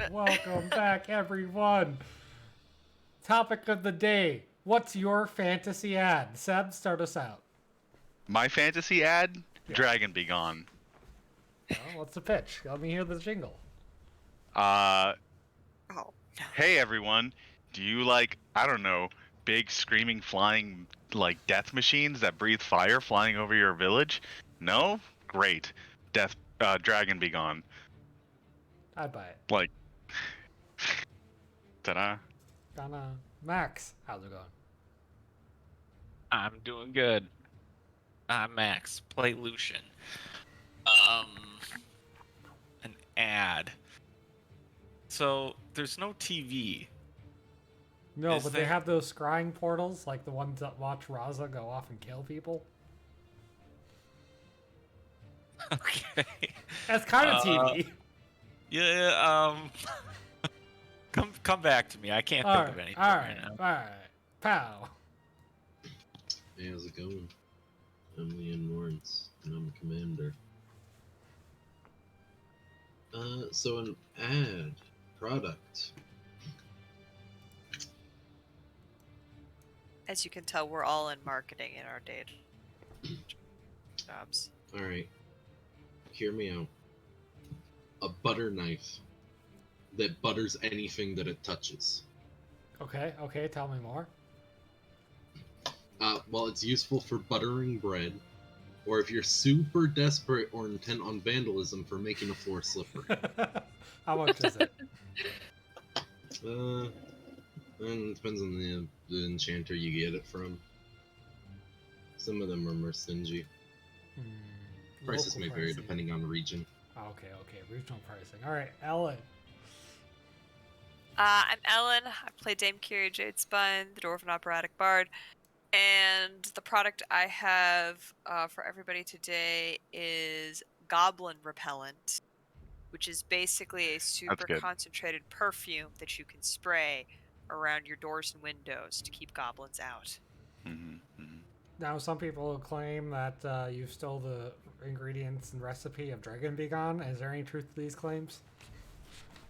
Welcome back, everyone. Topic of the day. What's your fantasy ad? Seb, start us out. My fantasy ad? Yeah. Dragon Be Gone. Well, what's the pitch? Let me hear the jingle. Uh, Oh, no. hey everyone. Do you like, I don't know, big screaming flying, like, death machines that breathe fire flying over your village? No? Great. Dragon Be Gone. I'd buy it. Like, ta-da. Gonna Max, how's it going? I'm doing good. I'm Max. Play Lucian. An ad. So there's no TV. No, Is but there- they have those scrying portals, like the ones that watch Raza go off and kill people. Okay. That's kind of TV. Yeah. Come back to me. I can't think of anything right now. Alright. Pow. Hey, how's it going? I'm Leon Lawrence, and I'm a commander. So an ad, product. As you can tell, we're all in marketing in our day jobs. Alright, hear me out. A butter knife that butters anything that it touches. Okay, tell me more. Well, it's useful for buttering bread, or if you're super desperate or intent on vandalism, for making a floor slippery. How much is it? It depends on the enchanter you get it from. Some of them are more stingy. Prices Local may vary pricing. depending on the region. Okay, regional pricing. Alright, Ellen. I'm Ellen. I play Dame Kyria Jadespine, the Dwarven Operatic Bard. And the product I have for everybody today is Goblin Repellent, which is basically a super good. concentrated perfume that you can spray around your doors and windows to keep goblins out. Now, some people claim that you stole the ingredients and recipe of Dragon Be Gone. Is there any truth to these claims?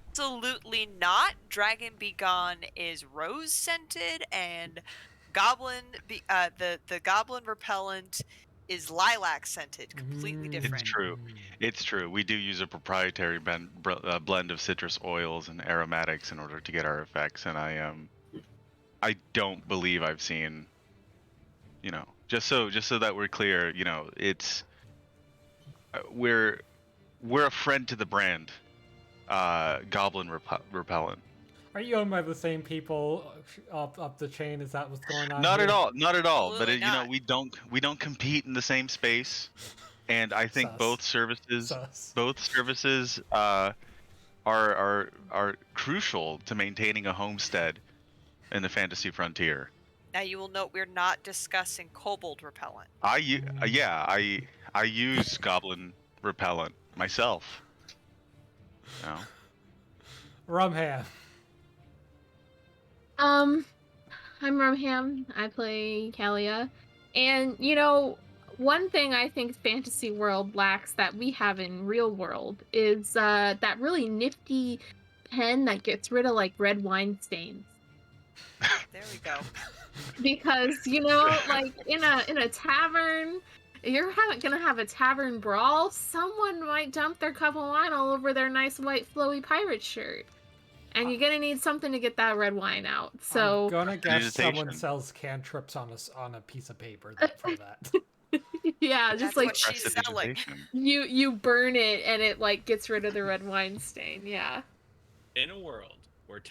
Absolutely not. Dragon Be Gone is rose scented, and the Goblin Repellent is lilac scented. Completely different. It's true. We do use a proprietary blend of citrus oils and aromatics in order to get our effects, and I don't believe I've seen, just so that we're clear, it's we're a friend to the brand, Goblin Repellent. Are you owned by the same people up the chain? Is that what's going on? Not here? at all. Not at all. Absolutely But not. we don't compete in the same space, and I think Sus. both services are crucial to maintaining a homestead in the fantasy frontier. Now you will note we're not discussing kobold repellent. I use Goblin Repellent myself. No. Rumham. I'm Rumham. I play Kalia. And, one thing I think fantasy world lacks that we have in real world is that really nifty pen that gets rid of, red wine stains. There we go. Because, like, in a tavern, you're gonna have a tavern brawl, someone might dump their cup of wine all over their nice white flowy pirate shirt. And you're gonna need something to get that red wine out. So I'm gonna guess Vegetation. someone sells cantrips on a piece of paper for that. yeah, That's just what she's selling. Prestidigitation. you burn it and it gets rid of the red wine stain. Yeah. In a world where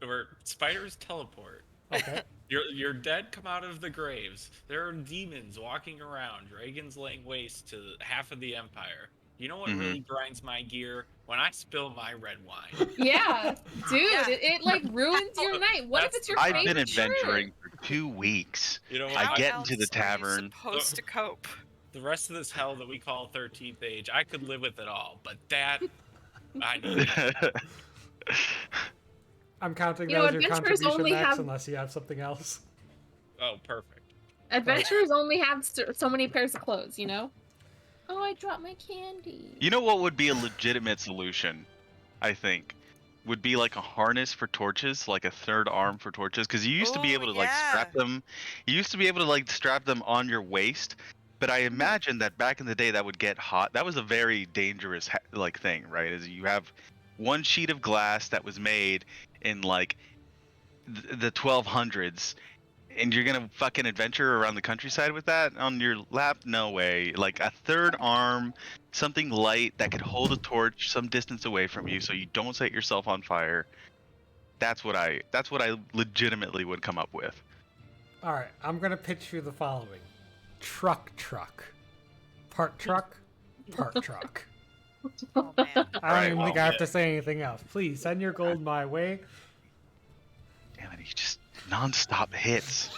where spiders teleport, Okay. your dead come out of the graves. There are demons walking around, dragons laying waste to half of the empire. You know what really grinds my gear? When I spill my red wine. Yeah, dude, Yeah. it ruins your night. What if it's your I've favorite been adventuring shirt? for 2 weeks. You know what? I How get else into the are you tavern. supposed to cope? The rest of this hell that we call 13th Age, I could live with it all, but that, I need. I'm counting You know, that as your adventurers contribution, only Max, have- unless you have something else. Oh, perfect. Adventurers only have so many pairs of clothes, Oh, I dropped my candy. You know what would be a legitimate solution? I think, would be like a harness for torches, like a third arm for torches, because you used to be Ooh, able to like strap yeah. them. You used to be able to like strap them on your waist, but I imagine that back in the day that would get hot. That was a very dangerous like thing, right? Is you have one sheet of glass that was made in like the 1200s, and you're gonna fucking adventure around the countryside with that on your lap? No way. Like a third arm, something light that could hold a torch some distance away from you so you don't set yourself on fire. That's what I legitimately would come up with. All right, I'm gonna pitch you the following: truck. Part truck, part truck. Oh man. I don't Right, even well, think I have to say anything else. Please send your gold my way. Damn it, he just non-stop hits.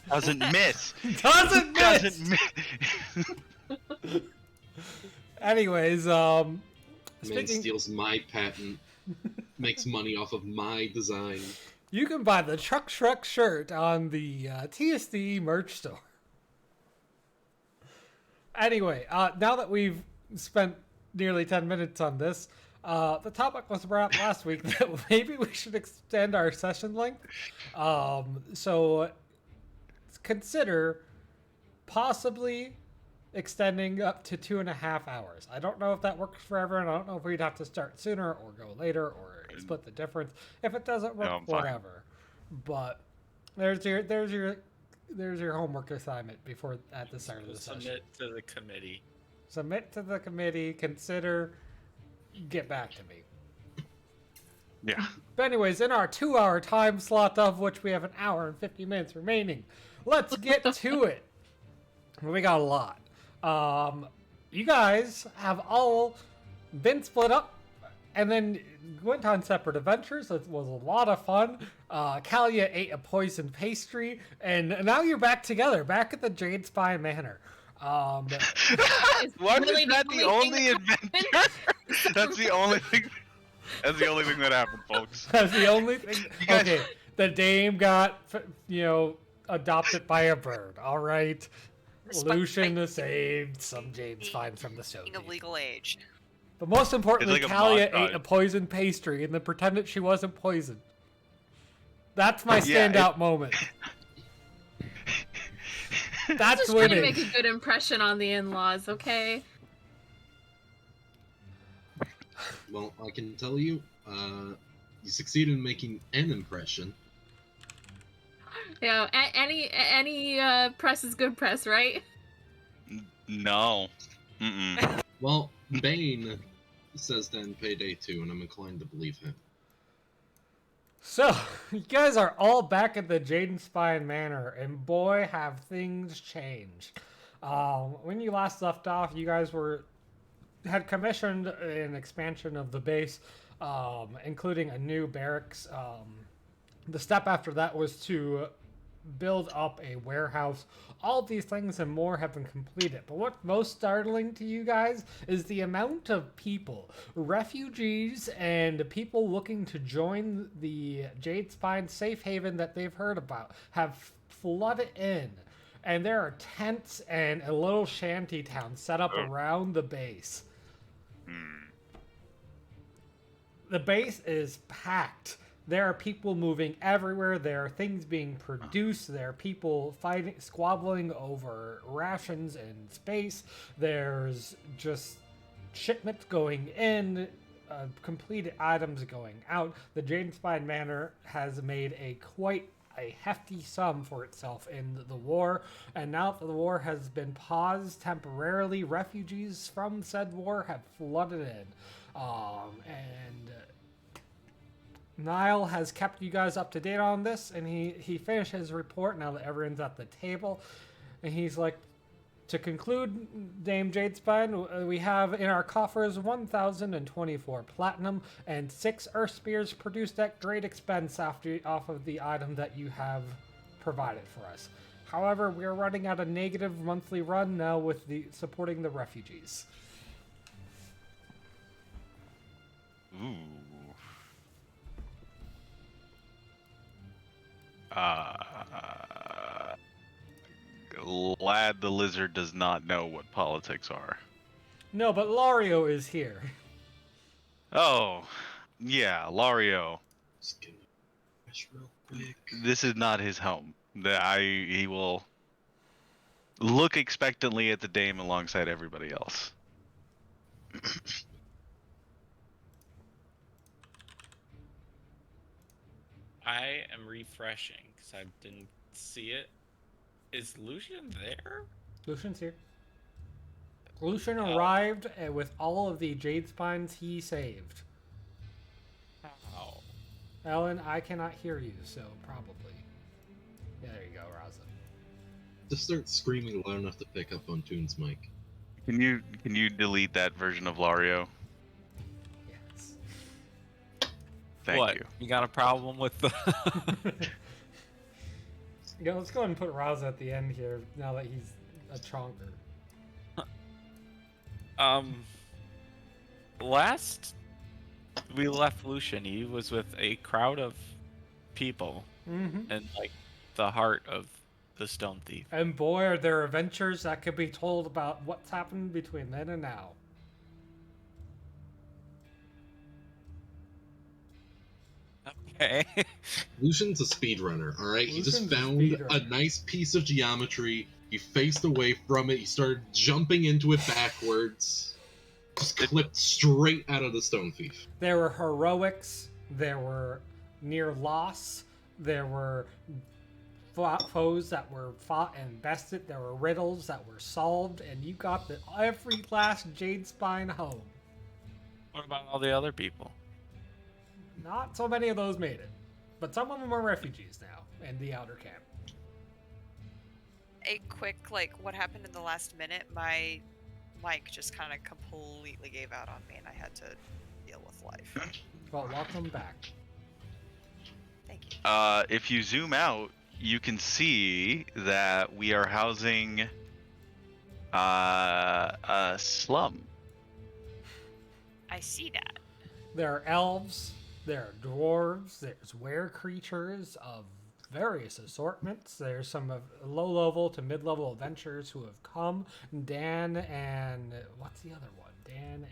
Doesn't miss. Doesn't miss. Doesn't miss. Anyways, Man speaking, steals my patent, makes money off of my design. you can buy the Truck shirt on the TSD merch store. Anyway, now that we've spent nearly 10 minutes on this, the topic was brought up last week that maybe we should extend our session length. So consider possibly extending up to 2.5 hours. I don't know if that works for everyone. I don't know if we'd have to start sooner or go later or split the difference. If it doesn't work, No, I'm fine. whatever. But there's your homework assignment before at the start of the session. Submit to the committee. Submit to the committee. Consider. Get back to me. Yeah. But anyways, in our 2-hour time slot, of which we have 1 hour and 50 minutes remaining, let's get to it. We got a lot. You guys have all been split up and then went on separate adventures. It was a lot of fun. Kalia ate a poison pastry, and now you're back together, back at the Jadespine Manor. What really is that the only adventure? That's the only thing. That's the only thing that happened, folks. That's the only thing. You guys- Okay, the dame got, adopted by a bird. All right. Despite Lucian saved some Jadespine from the being Soviet. of legal age. But most importantly, It's like a Kalia montage. ate a poison pastry and then pretended she wasn't poisoned. That's my Yeah, standout moment. That's Just trying to winning. make a good impression on the in-laws, okay? Well, I can tell you, you succeeded in making an impression. Yeah, any press is good press, right? No. Mm-mm. Well, Bane says then payday 2, and I'm inclined to believe him. So, you guys are all back at the Jadespine Manor, and boy, have things changed. When you last left off, you guys had commissioned an expansion of the base, including a new barracks. The step after that was to build up a warehouse. All these things and more have been completed. But what's most startling to you guys is the amount of people, refugees and people looking to join the Jadespine safe haven that they've heard about, have flooded in. And there are tents and a little shanty town set up around the base. The base is packed. There are people moving everywhere. There are things being produced. There are people fighting, squabbling over rations and space. There's just shipments going in, completed items going out. The Jadespine Manor has made quite a hefty sum for itself in the war, and now that the war has been paused temporarily, refugees from said war have flooded in. And Niall has kept you guys up to date on this, and he finished his report now that everyone's at the table. And he's like, to conclude, Dame Jadespine, we have in our coffers 1,024 platinum and 6 earth spears produced at great expense off of the item that you have provided for us. However, we are running at a negative monthly run now with supporting the refugees. Ooh. Glad the lizard does not know what politics are. No, but Lario is here. Oh, Yeah, Lario. Just gonna refresh real quick. This is not his home. He will look expectantly at the dame alongside everybody else. I am refreshing because I didn't see it. Is Lucian there? Lucian's here. Lucian Oh. arrived with all of the Jadespines he saved. How? Ellen, I cannot hear you, so probably. Yeah, there you go, Raza. Just start screaming loud enough to pick up on Toon's mic. Can you delete that version of Lario? Yes. Thank What? you. You got a problem with the? Yeah, let's go ahead and put Raza at the end here, now that he's a chonker. Last we left Lucian, he was with a crowd of people Mm-hmm. and like the heart of the Stone Thief. And boy, are there adventures that could be told about what's happened between then and now. Okay. Lucian's a speedrunner, alright? He just Lucian's a found speedrunner. a nice piece of geometry, he faced away from it, he started jumping into it backwards. Just clipped straight out of the Stone Thief. There were heroics, there were near loss, there were foes that were fought and bested, there were riddles that were solved, and you got every last Jadespine home. What about all the other people? Not so many of those made it, but some of them are refugees now in the outer camp. A quick, what happened in the last minute? My mic just kind of completely gave out on me, and I had to deal with life. Well, welcome back. Thank you. If you zoom out, you can see that we are housing a slum. I see that. There are elves, there are dwarves, there's were creatures of various assortments. There's some of low-level to mid-level adventurers who have come. Dan and... what's the other one? Dan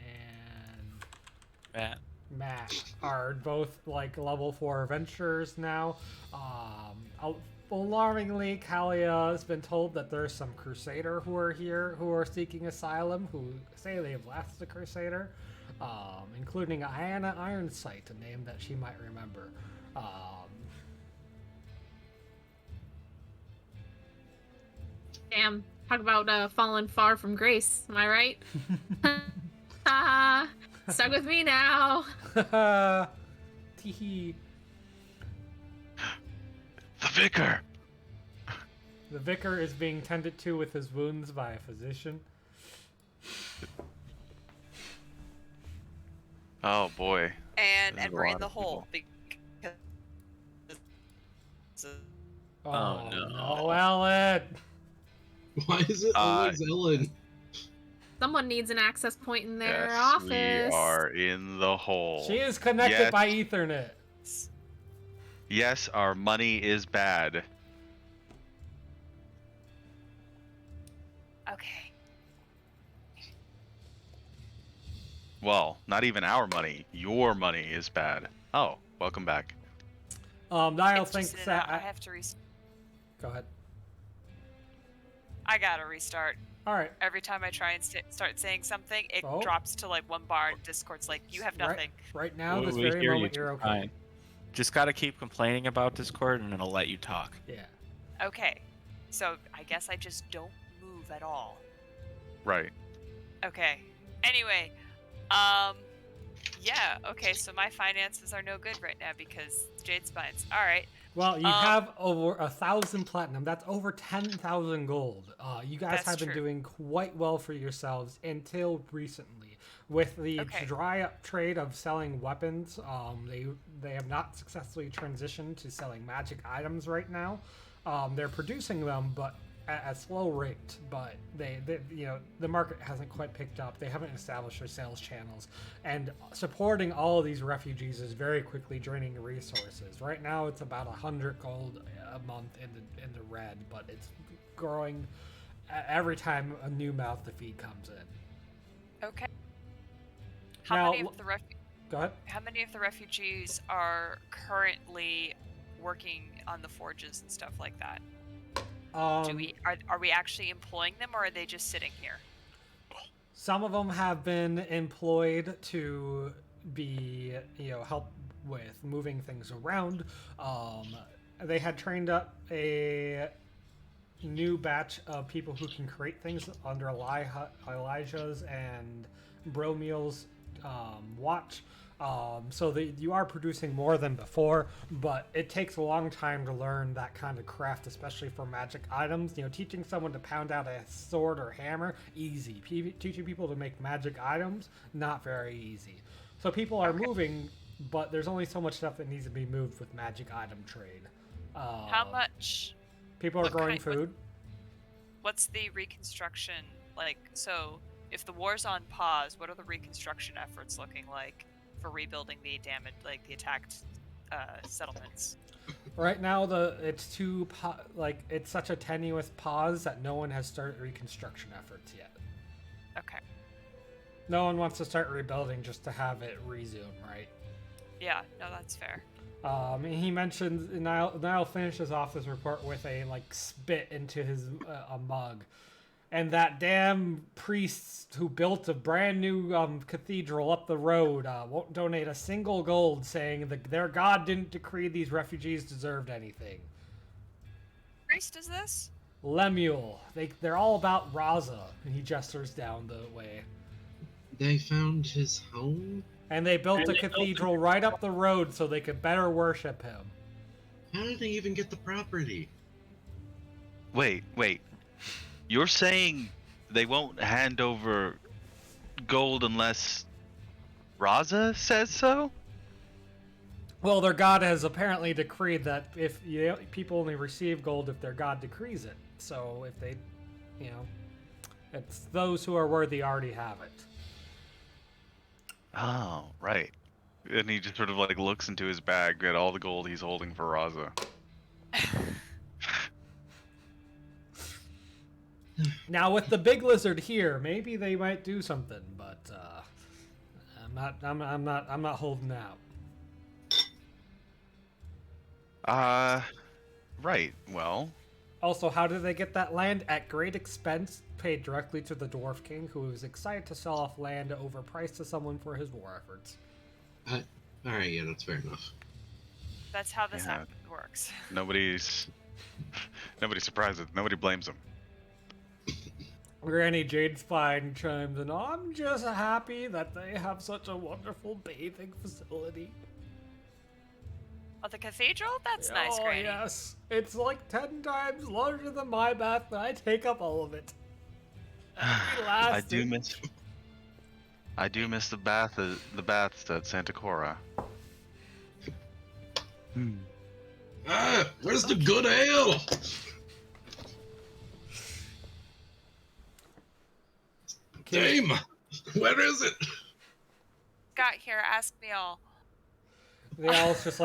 and... Matt are both level 4 adventurers now. Alarmingly, Kalia has been told that there's some crusader who are here who are seeking asylum, who say they have left the crusader, including Iana Ironsight, a name that she might remember. Damn. Talk about falling far from grace. Am I right? Stuck with me now. Teehee. The vicar. The vicar is being tended to with his wounds by a physician. Oh boy. And There's a we're lot in the of hole people. because Oh, no. no, Ellen! Why is it always Ellen? Someone needs an access point in their Yes, office. we are in the hole. She is connected Yes. by Ethernet. Yes, our money is bad. okay. Well, not even our money. Your money is bad. Oh, welcome back. Niall It's just thinks in and that... out. I have to restart. Go ahead. I gotta restart. Alright. Every time I try and start saying something, it Oh. drops to 1 bar, and Discord's like, you have nothing. Right now, We- this we very hear you moment, just you're okay. fine. Just gotta keep complaining about Discord and it'll let you talk. Yeah. Okay. So I guess I just don't move at all. Right. Okay. Anyway, yeah, okay, so my finances are no good right now because Jadespines. Alright. Well, you have over 1,000 platinum. That's over 10,000 gold. You guys That's have been true. doing quite well for yourselves until recently. With the Okay. dry up trade of selling weapons, they have not successfully transitioned to selling magic items right now. They're producing them, but at a slow rate. But they the market hasn't quite picked up. They haven't established their sales channels, and supporting all of these refugees is very quickly draining resources. Right now, it's about 100 gold a month in the red, but it's growing every time a new mouth to feed comes in. Okay. How Now, many of the Go ahead. How many of the refugees are currently working on the forges and stuff like that? Are we actually employing them, or are they just sitting here? Some of them have been employed to be, help with moving things around. They had trained up a new batch of people who can create things under Elijah's and Bromiel's watch. So you are producing more than before, but it takes a long time to learn that kind of craft, especially for magic items. Teaching someone to pound out a sword or hammer, easy. Teaching people to make magic items, not very easy. So people are moving, but there's only so much stuff that needs to be moved with magic item trade. How much? People are growing food. What's the reconstruction like? So if the war's on pause, what are the reconstruction efforts looking like for rebuilding the damaged, like the attacked settlements? Right now, it's it's such a tenuous pause that no one has started reconstruction efforts yet. Okay. No one wants to start rebuilding just to have it resume, right? Yeah, no, that's fair. He mentions, Niall finishes off this report with a spit into his a mug, and that damn priest who built a brand new cathedral up the road won't donate a single gold, saying that their god didn't decree these refugees deserved anything. Priest is this? Lemuel. They're all about Raza. And he gestures down the way. They found his home? And they built a cathedral right up the road so they could better worship him. How did they even get the property? Wait. You're saying they won't hand over gold unless Raza says so? Well, their god has apparently decreed that if people only receive gold if their god decrees it. So if they, it's those who are worthy already have it. Oh, right. And he just sort of looks into his bag at all the gold he's holding for Raza. Now with the big lizard here, maybe they might do something, but I'm not holding out. Right. Well. Also, how did they get that land? At great expense, paid directly to the Dwarf King, who was excited to sell off land overpriced to someone for his war efforts. Alright, yeah, that's fair enough. That's how this works. Nobody's surprised. Nobody blames him. Granny Jadespine chimes in, I'm just happy that they have such a wonderful bathing facility. Oh, the cathedral? That's nice, Oh, Granny. yes. It's 10 times larger than my bath, and I take up all of it. I do miss the baths at Santa Cora. Where's the good ale? Dame, where is it? Got here, ask me all. They all just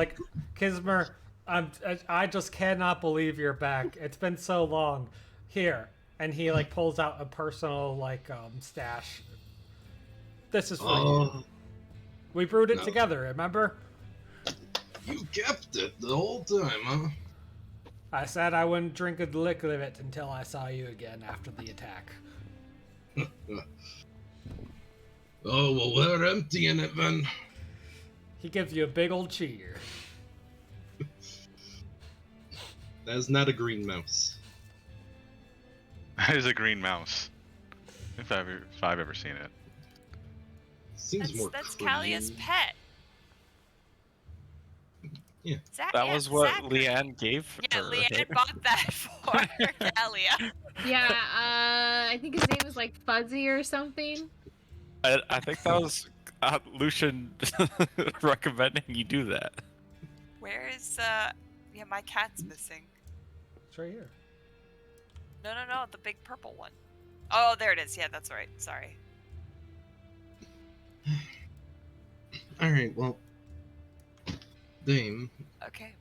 Kismer, I just cannot believe you're back. It's been so long. Here. And he pulls out a personal stash. This is for you. We brewed it together, remember? You kept it the whole time, huh? I said I wouldn't drink a lick of it until I saw you again after the attack. Oh, well, we're emptying it then. He gives you a big old cheer. That is not a green mouse. That is a green mouse. If I've ever seen it. Seems more That's clean. Callia's pet. Yeah. That was what Leanne gave her. Yeah, Leanne bought that for Callia. Yeah, I think his name was Fuzzy or something. I think that was Lucian recommending you do that. Where is yeah, my cat's missing. It's right here. No, the big purple one. Oh, there it is. Yeah, that's right. Sorry. Alright, well, Dame, Okay.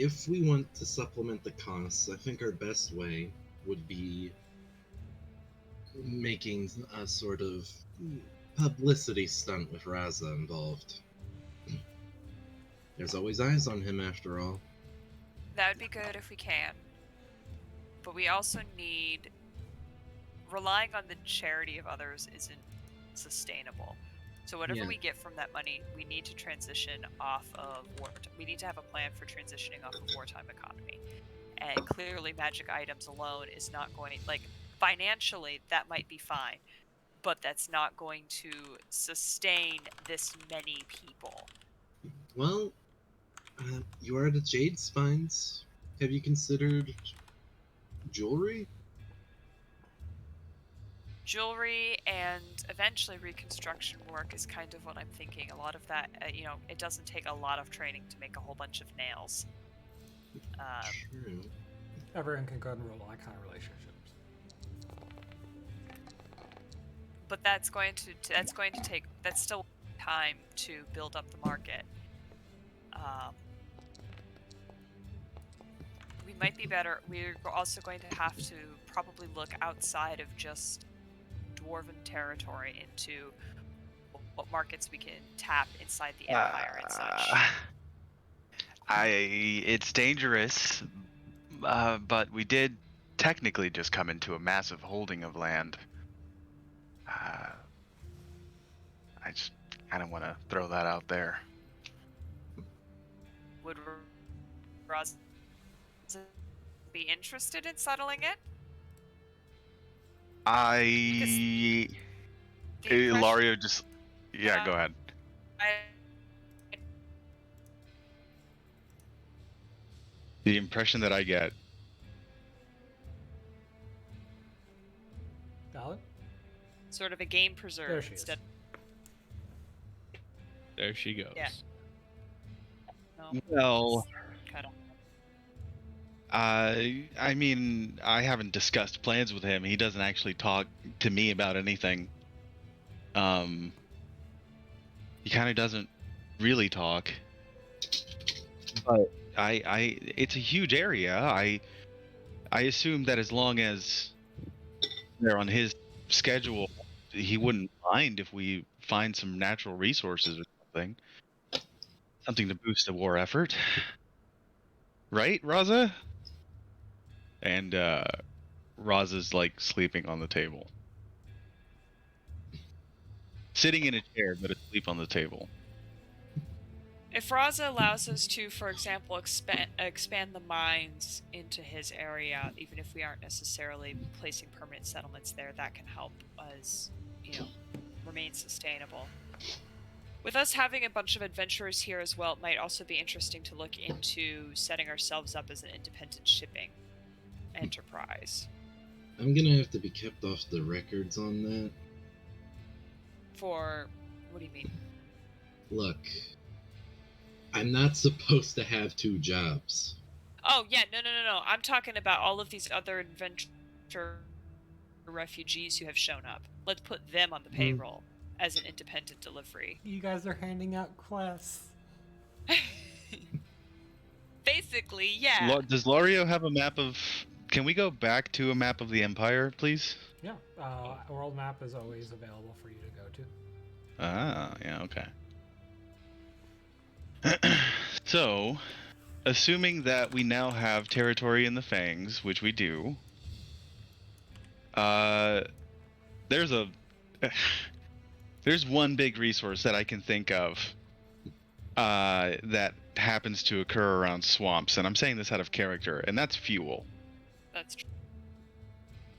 if we want to supplement the costs, I think our best way would be making a sort of publicity stunt with Raza involved. There's always eyes on him after all. That would be good if we can. But we also need... Relying on the charity of others isn't sustainable. So whatever we get from that money, we need to transition off of wartime. We need to have a plan for transitioning off of wartime economy. And clearly magic items alone is not going... Like, financially, that might be fine. But that's not going to sustain this many people. Well, you are the Jadespines. Have you considered jewelry? Jewelry and eventually reconstruction work is kind of what I'm thinking. A lot of that, it doesn't take a lot of training to make a whole bunch of nails. True. Everyone can go and rule that kind of relationships. But that's still time to build up the market. We might be better. We're also going to have to probably look outside of just dwarven territory into what markets we can tap inside the Empire and such. It's dangerous, but we did technically just come into a massive holding of land. I just kind of want to throw that out there. Would Roz be interested in settling it? Lario just... Yeah, go ahead. The impression that I get... Valid? Sort of a game preserve There she instead. There she goes. Yeah. No, Well... cut off. I mean, I haven't discussed plans with him. He doesn't actually talk to me about anything. He kind of doesn't really talk. But it's a huge area. I assume that as long as they're on his schedule, he wouldn't mind if we find some natural resources or something. Something to boost the war effort. Right, Raza? And Raza's like sleeping on the table. Sitting in a chair, but asleep on the table. If Raza allows us to, for example, expand the mines into his area, even if we aren't necessarily placing permanent settlements there, that can help us, remain sustainable. With us having a bunch of adventurers here as well, it might also be interesting to look into setting ourselves up as an independent shipping enterprise. I'm gonna have to be kept off the records on that. For... what do you mean? Look, I'm not supposed to have 2 jobs. Oh, yeah, no. I'm talking about all of these other adventure refugees who have shown up. Let's put them on the payroll as an independent delivery. You guys are handing out quests. Basically, yeah. Does Lario have a map of... Can we go back to a map of the Empire, please? Yeah, a world map is always available for you to go to. Ah, yeah, okay. So, assuming that we now have territory in the Fangs, which we do, there's one big resource that I can think of that happens to occur around swamps, and I'm saying this out of character, and that's fuel. That's true.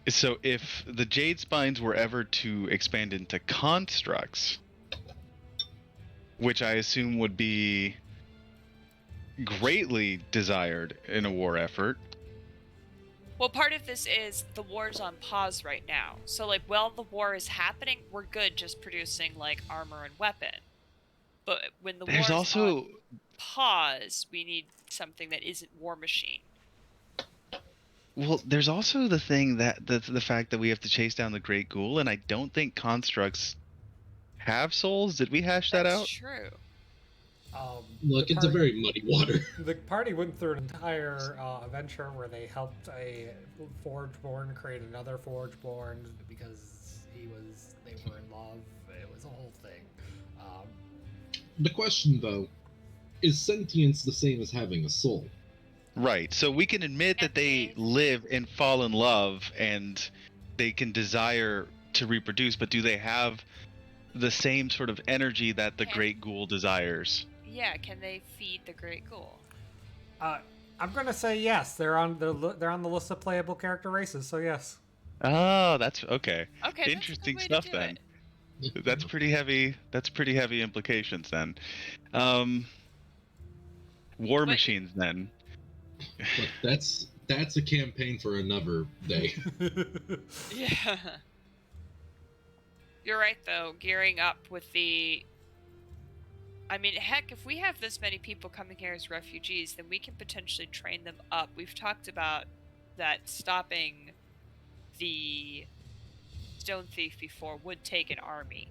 So if the Jadespines were ever to expand into constructs, which I assume would be greatly desired in a war effort. Well, part of this is the war's on pause right now. So, while the war is happening, we're good just producing, armor and weapon. But when the war's on pause, we need something that isn't War Machine. Well, there's also the thing that the fact that we have to chase down the Great Ghoul, and I don't think constructs have souls. Did we hash that out? That's true. Look, it's a very muddy water. The party went through an entire adventure where they helped a Forgeborn create another Forgeborn because, They were in love. It was a whole thing. The question, though, is sentience the same as having a soul? Right. So we can admit that they live and fall in love and they can desire to reproduce, but do they have the same sort of energy that the Great Ghoul desires? Yeah, can they feed the Great Ghoul? I'm gonna say yes. They're on the list of playable character races, so yes. Oh, that's okay. Okay, Interesting that's a good way stuff to do then. it. That's pretty heavy. That's pretty heavy implications then. War machines then. But that's a campaign for another day. Yeah. You're right, though. Gearing up with the... I mean, heck, if we have this many people coming here as refugees, then we can potentially train them up. We've talked about that stopping the Stone Thief before would take an army.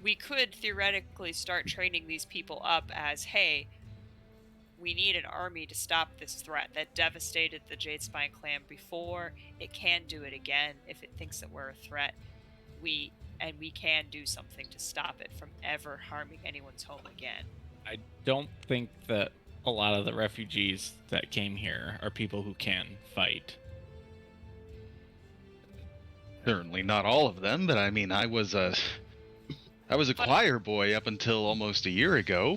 We could theoretically start training these people up as, hey, we need an army to stop this threat that devastated the Jadespine clan before. It can do it again if it thinks that we're a threat. We can do something to stop it from ever harming anyone's home again. I don't think that a lot of the refugees that came here are people who can fight. Certainly not all of them, but I mean, I was a choir boy up until almost a year ago.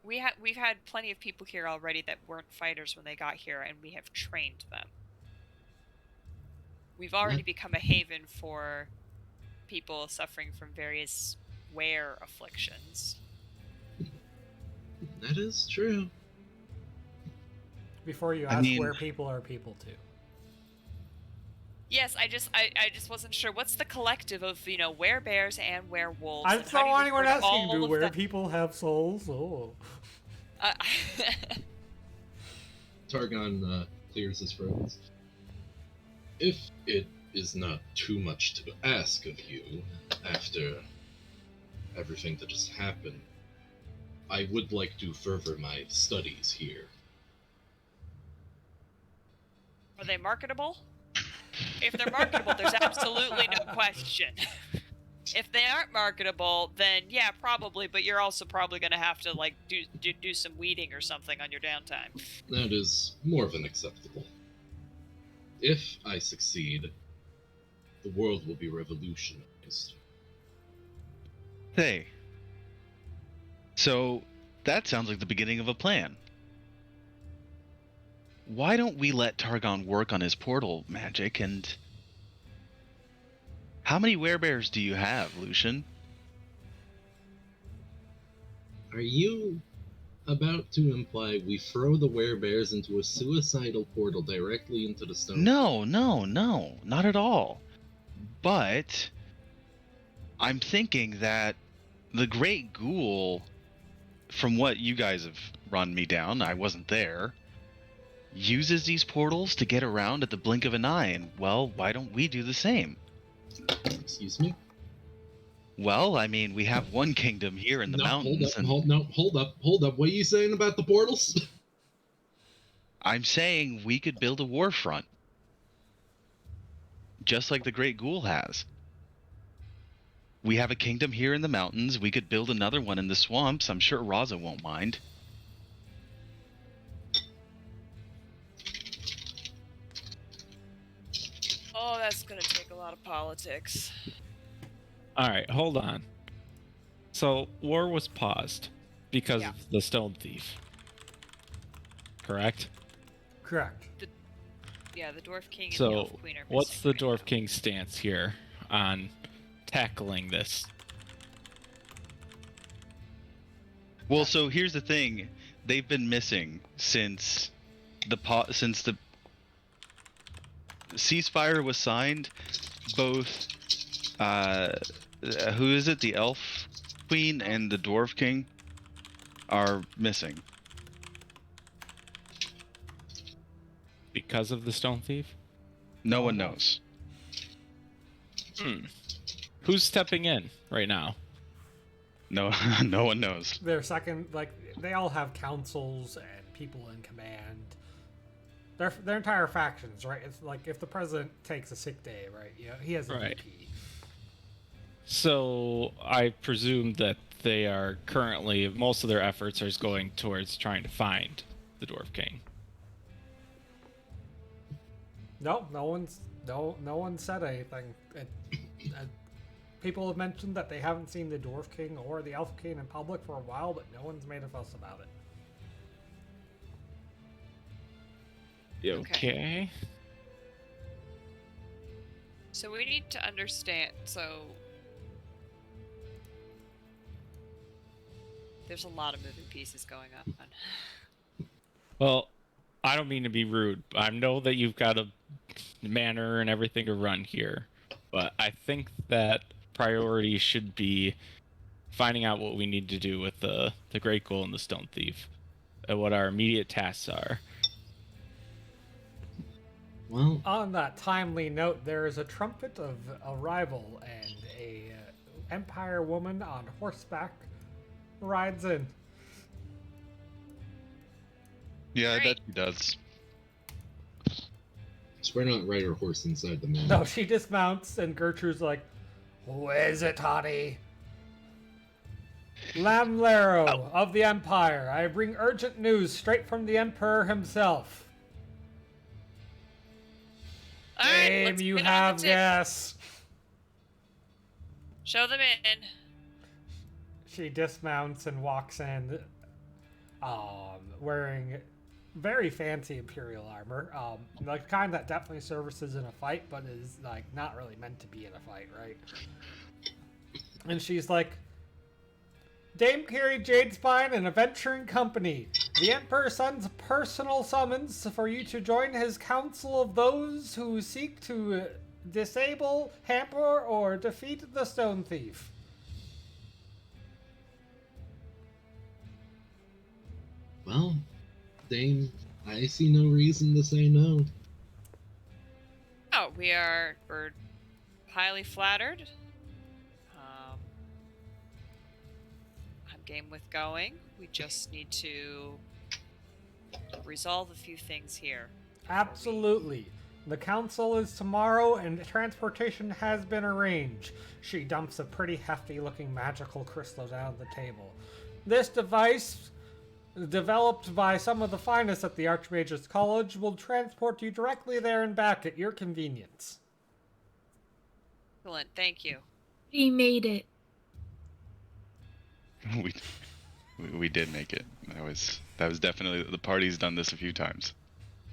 We've had plenty of people here already that weren't fighters when they got here, and we have trained them. We've already become a haven for people suffering from various wear afflictions. That is true. Before you ask where people are people too. Yes, I just wasn't sure. What's the collective of, werebears and werewolves? I'm so anyone asking, do were people have souls? Oh. Targon clears his throat. If it is not too much to ask of you after everything that just happened, I would like to further my studies here. Are they marketable? If they're marketable, there's absolutely no question. If they aren't marketable, then yeah, probably, but you're also probably going to have to do some weeding or something on your downtime. That is more than acceptable. If I succeed, the world will be revolutionized. Hey. So, that sounds like the beginning of a plan. Why don't we let Targon work on his portal magic and... How many werebears do you have, Lucian? Are you about to imply we throw the werebears into a suicidal portal directly into the stone? No, not at all. But I'm thinking that the Great Ghoul, from what you guys have run me down, I wasn't there, uses these portals to get around at the blink of an eye, and, well, why don't we do the same? Excuse me? Well, I mean, we have one kingdom here in the mountains. Hold up. What are you saying about the portals? I'm saying we could build a war front. Just like the Great Ghoul has. We have a kingdom here in the mountains. We could build another one in the swamps. I'm sure Raza won't mind. Oh, that's gonna take a lot of politics. Alright, hold on. So, war was paused because of the Stone Thief. Correct? Correct. The Dwarf King and so, the Elf Queen are what's the missing Dwarf King's stance here on tackling this? Well, so here's the thing. They've been missing since the ceasefire was signed. Both who is it, the Elf Queen and the Dwarf King are missing. Because of the Stone Thief? No one knows. Who's stepping in right now? No one knows. Their second, they all have councils and people in command. their entire factions, right? It's like if the president takes a sick day, right? You know, he has a Right. VP. So I presume that they are currently, most of their efforts are going towards trying to find the Dwarf King. No one said anything. People have mentioned that they haven't seen the Dwarf King or the Elf King in public for a while, but no one's made a fuss about it. Okay. So we need to understand. So there's a lot of moving pieces going on. Well, I don't mean to be rude. I know that you've got a manor and everything to run here, but I think that priority should be finding out what we need to do with the Great Ghoul and the Stone Thief, and what our immediate tasks are. Well, On that timely note, there is a trumpet of arrival, and a Empire woman on horseback rides in. Yeah, I Great. bet he does. swear not ride her horse inside the manor. No, she dismounts, and Gertrude's like, "Who is it, honey?" Lamlero of the Empire. I bring urgent news straight from the Emperor himself. All right, Dame, let's you get on have the table. gas. Show them in. She dismounts and walks in, wearing very fancy Imperial armor, like the kind that definitely services in a fight, but is like not really meant to be in a fight, right? And she's like, "Dame Kiri Jadespine and a venturing company. The Emperor sends a personal summons for you to join his council of those who seek to disable, hamper, or defeat the Stone Thief." Well, Dame, I see no reason to say no. Oh, we're highly flattered. I'm game with going. We just need to resolve a few things here. Absolutely. The council is tomorrow, and transportation has been arranged. She dumps a pretty hefty-looking magical crystal down the table. This device, developed by some of the finest at the Archmage's College, will transport you directly there and back at your convenience. Excellent, thank you. He made it. We did make it. That was definitely, the party's done this a few times.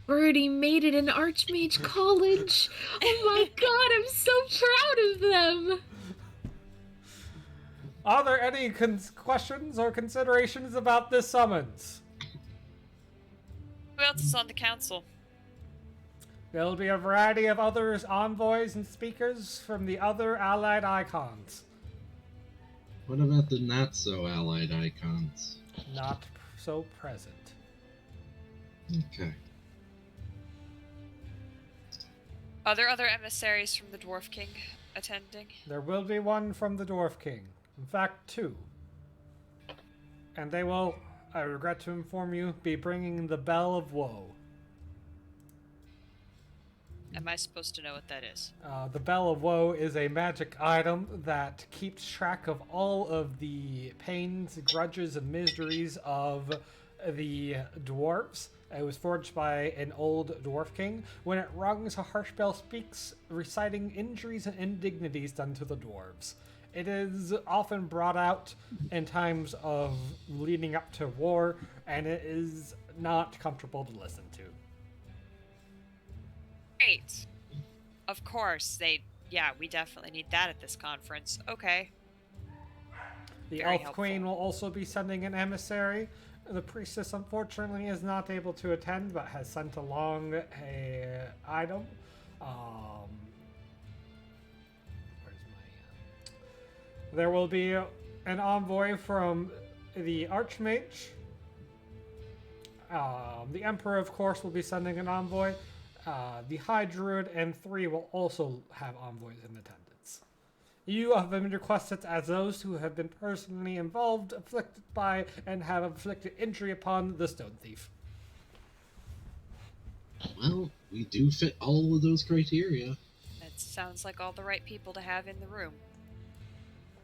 Birdie made it in Archmage College. Oh my god, I'm so proud of them. Are there any questions or considerations about this summons? Who else is on the council? There'll be a variety of others, envoys and speakers from the other allied icons. What about the not-so-allied icons? Not so present. Okay. Are there other emissaries from the Dwarf King attending? There will be one from the Dwarf King. In fact, two. And they will, I regret to inform you, be bringing the Bell of Woe. Am I supposed to know what that is? The Bell of Woe is a magic item that keeps track of all of the pains, grudges, and miseries of the dwarves. It was forged by an old dwarf king. When it rings, a harsh bell speaks, reciting injuries and indignities done to the dwarves. It is often brought out in times of leading up to war, and it is not comfortable to listen to. Great. Of course, we definitely need that at this conference. Okay. The Very Elf helpful. Queen will also be sending an emissary. The priestess, unfortunately, is not able to attend, but has sent along a item. There will be an envoy from the Archmage. The Emperor, of course, will be sending an envoy. The High Druid and 3 will also have envoys in attendance. You have been requested as those who have been personally involved, afflicted by, and have inflicted injury upon the Stone Thief. We do fit all of those criteria. That sounds like all the right people to have in the room.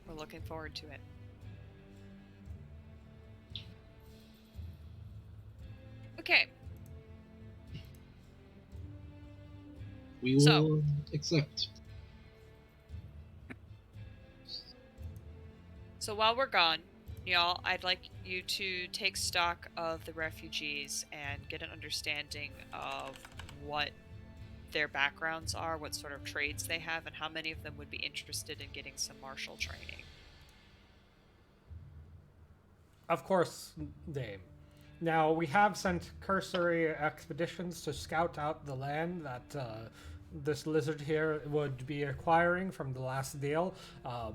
We're looking forward to it. Okay. We will So- accept. So while we're gone, y'all, I'd like you to take stock of the refugees and get an understanding of what their backgrounds are, what sort of trades they have, and how many of them would be interested in getting some martial training. Of course, Dame. Now, we have sent cursory expeditions to scout out the land that this lizard here would be acquiring from the last deal.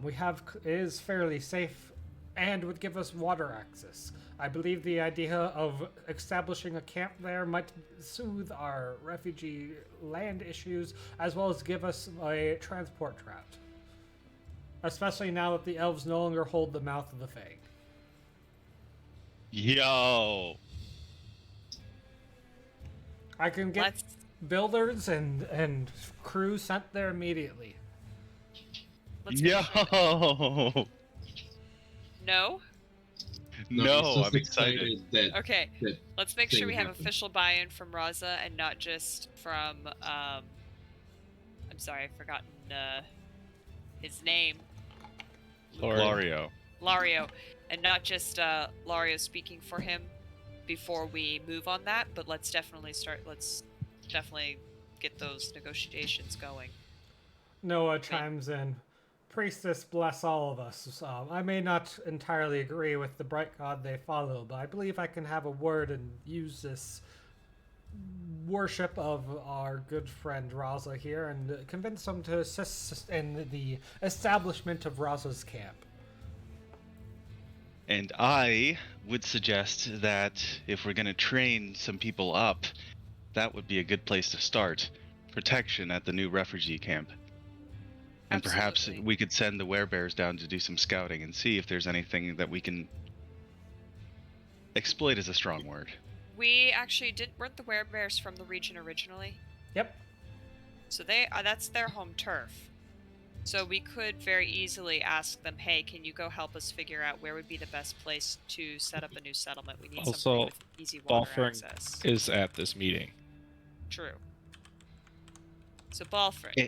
It is fairly safe and would give us water access. I believe the idea of establishing a camp there might soothe our refugee land issues, as well as give us a transport route. Especially now that the elves no longer hold the mouth of the Fang. Yo. I can get Let's builders and crew sent there immediately. make sure that- Yo. No? No, he's just I'm excited. that Okay. that Let's make sure thing we have happened. official buy-in from Raza and not just from I'm sorry, I've forgotten his name. Lario. Lario. And not just Lario speaking for him before we move on that, but let's definitely get those negotiations going. Noah chimes in. Priestess bless all of us. I may not entirely agree with the bright god they follow, but I believe I can have a word and use this worship of our good friend Raza here and convince them to assist in the establishment of Raza's camp. And I would suggest that if we're going to train some people up, that would be a good place to start. Protection at the new refugee camp. And perhaps Absolutely. we could send the werebears down to do some scouting and see if there's anything that we can exploit is a strong word. We actually weren't the werebears from the region originally? Yep. So that's their home turf. So we could very easily ask them, hey, can you go help us figure out where would be the best place to set up a new settlement? We need Also, something with easy water Balfring access. is at this meeting. True. So Balfring, Eh.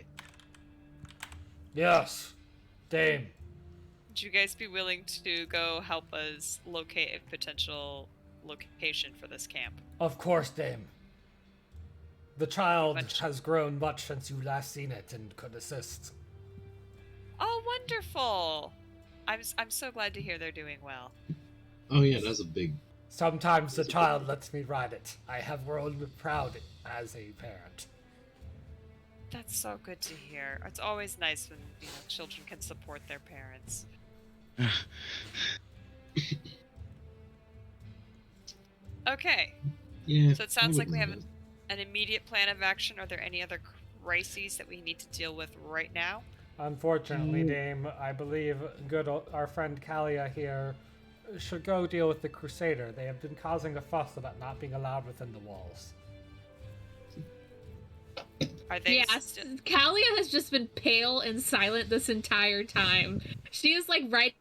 Yes. Dame. would you guys be willing to go help us locate a potential location for this camp? Of course, Dame. The child Much- has grown much since you last seen it and could assist. Oh, wonderful! I'm so glad to hear they're doing well. Oh yeah, that's a big. Sometimes the child lets me ride it. I have grown proud as a parent. That's so good to hear. It's always nice when children can support their parents. Okay, Yeah. so it sounds like we have wouldn't an immediate plan of action. Are there any other crises that we need to deal with right now? Unfortunately, Dame, I believe our friend Kalia here should go deal with the Crusader. They have been causing a fuss about not being allowed within the walls. Are they Yes, Kalia has just been pale and silent this entire time. She is like right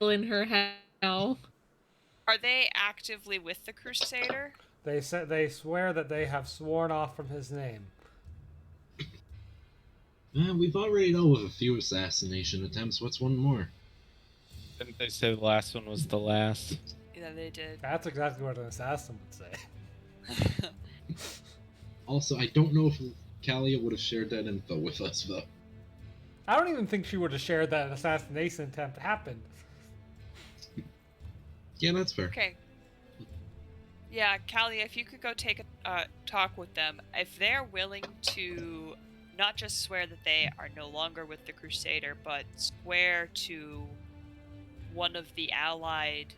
in her head now. Are they actively with the Crusader? They swear that they have sworn off from his name. We've already dealt with a few assassination attempts. What's one more? Didn't they say the last one was the last? Yeah, they did. That's exactly what an assassin would say. Also, I don't know if Kalia would have shared that info with us, though. I don't even think she would have shared that an assassination attempt happened. Yeah, that's fair. Okay. Yeah, Callie, if you could go take a talk with them, if they're willing to not just swear that they are no longer with the Crusader, but swear to one of the allied,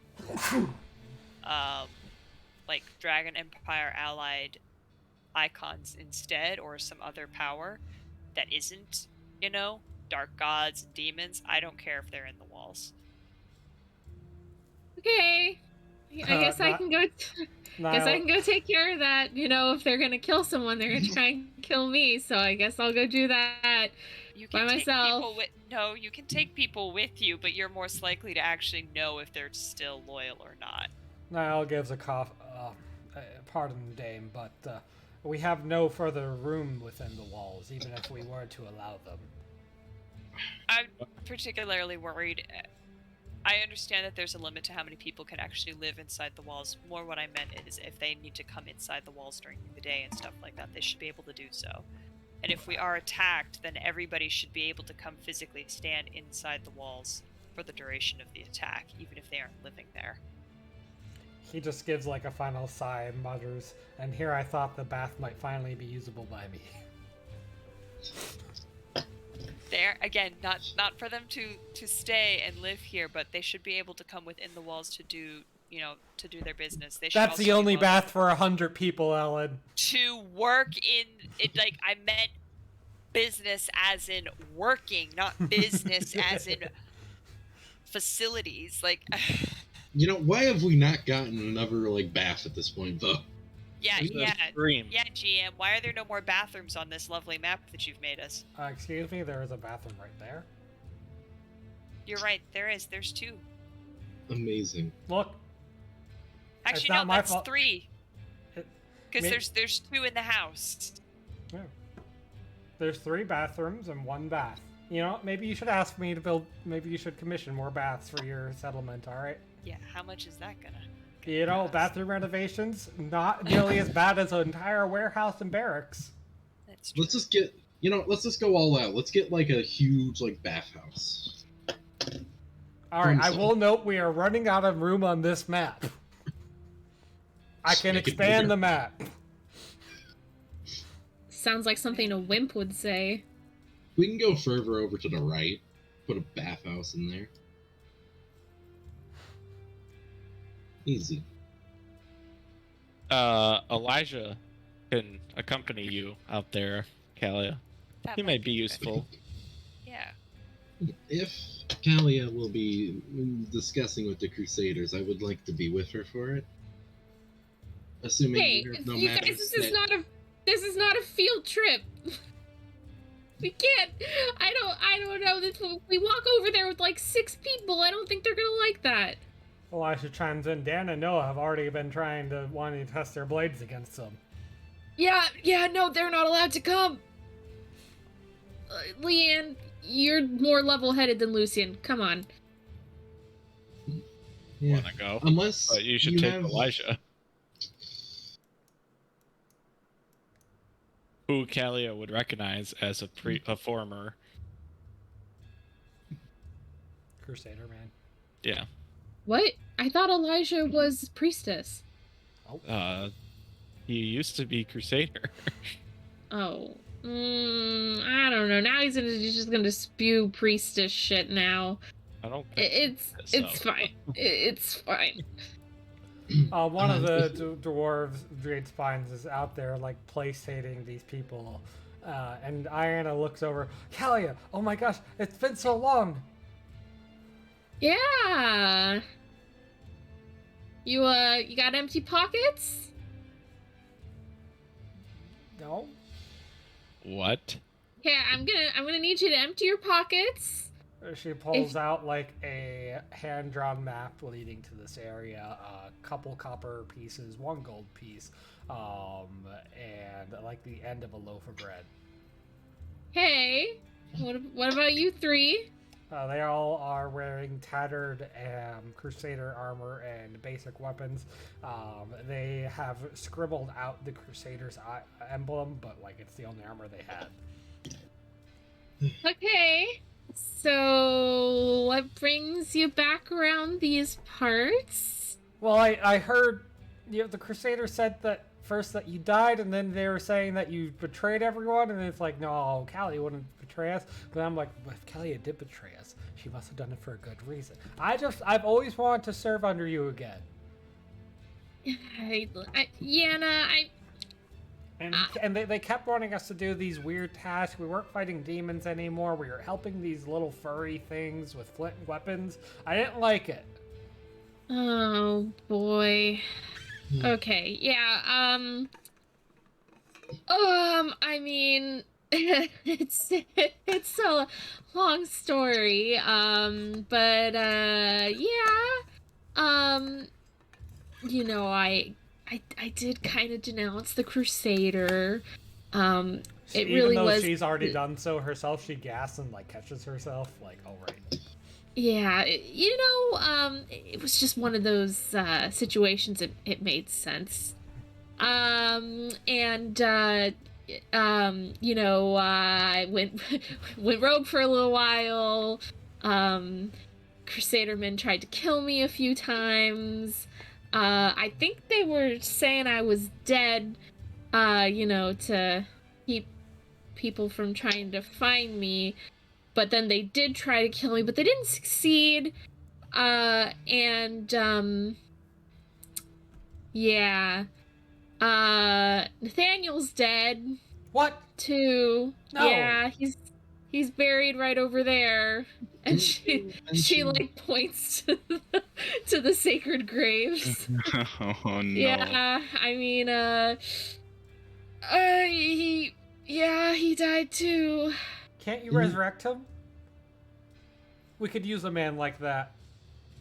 like Dragon Empire allied icons instead, or some other power that isn't, dark gods and demons, I don't care if they're in the walls. Okay. I guess I can go. Guess I Niall, can go take care of that. You know, if they're gonna kill someone, they're gonna try and kill me. So I guess I'll go do that You by can take myself. people with no, you can take people with you, but you're most likely to actually know if they're still loyal or not. Niall gives a cough. Pardon, Dame, but we have no further room within the walls, even if we were to allow them. I'm particularly worried. I understand that there's a limit to how many people can actually live inside the walls. More what I meant is if they need to come inside the walls during the day and stuff like that, they should be able to do so. And if we are attacked, then everybody should be able to come physically stand inside the walls for the duration of the attack, even if they aren't living there. He just gives like a final sigh and mutters, and here I thought the bath might finally be usable by me. There again, not for them to stay and live here, but they should be able to come within the walls to do their business. They should That's also the be only able bath for 100 people, Ellen. to work in it. Like I meant business as in working, not business as in facilities. Like You know, why have we not gotten another like bath at this point, though? yeah, Dream. GM. Why are there no more bathrooms on this lovely map that you've made us? Excuse me, there is a bathroom right there. You're right. There is. There's two. Amazing. Look, Actually, not no, my that's fault. three. Because May- there's two in the house. yeah. There's 3 bathrooms and 1 bath. You know, maybe you should ask me to build. Maybe you should commission more baths for your settlement. All right. Yeah. How much is that gonna? You know, cost? bathroom renovations not nearly as bad as an entire warehouse and barracks. That's true. Let's just get, let's just go all out. Let's get like a huge like bathhouse. All right, I Awesome. will note we are running out of room on this map. I can Make it expand bigger. the map. Sounds like something a wimp would say. We can go further over to the right. Put a bathhouse in there. Easy. Elijah can accompany you out there, Kalia. That He might may be good. useful. Yeah. If Kalia will be discussing with the Crusaders, I would like to be with her for it. Assuming Hey, there's no you guys, matters this is that- this is not a field trip. We can't. I don't know. We walk over there with like 6 people. I don't think they're gonna like that. Elisha chimes in. Dan and Noah have already been wanting to test their blades against them. Yeah, no, they're not allowed to come. Leanne, you're more level-headed than Lucian. Come on. Yeah. Wanna go? Unless But you should take have... Elijah. Who Kalia would recognize as a former. Crusader, man. Yeah. What? I thought Elijah was priestess. He used to be Crusader. Oh. I don't know. Now he's just gonna spew priestess shit now. I don't think It's fine. It's fine. One of the dwarves, Jadespines, is out there like placating these people. And Iana looks over. Kalia, oh my gosh, it's been so long. Yeah. You got empty pockets? No? What? Okay, I'm gonna need you to empty your pockets. She pulls out like a hand-drawn map leading to this area, a couple copper pieces, 1 gold piece, and like the end of a loaf of bread. Hey, what about you 3? They all are wearing tattered Crusader armor and basic weapons. They have scribbled out the Crusader's emblem, but like it's the only armor they had. Okay. So, what brings you back around these parts? Well, I heard the Crusader said that first that you died, and then they were saying that you betrayed everyone, and it's like, no, Callie wouldn't betray us. But I'm like, well, if Callie did betray us, she must have done it for a good reason. I've always wanted to serve under you again. And they kept wanting us to do these weird tasks. We weren't fighting demons anymore. We were helping these little furry things with flint weapons. I didn't like it. Oh boy. Okay, yeah, I mean, it's a long story, but yeah, um, I did kind of denounce the Crusader. It Even really though was. she's already done so herself, she gasps and like catches herself. Like, all right. Yeah, it was just one of those situations. It made sense. And I went went rogue for a little while. Crusadermen tried to kill me a few times. I think they were saying I was dead, to keep people from trying to find me. But then they did try to kill me, but they didn't succeed. And yeah. Nathaniel's dead What? too. No. Yeah, he's buried right over there. And she like points to the sacred graves. Oh no. Yeah, I mean, he died too. Can't you resurrect him? We could use a man like that.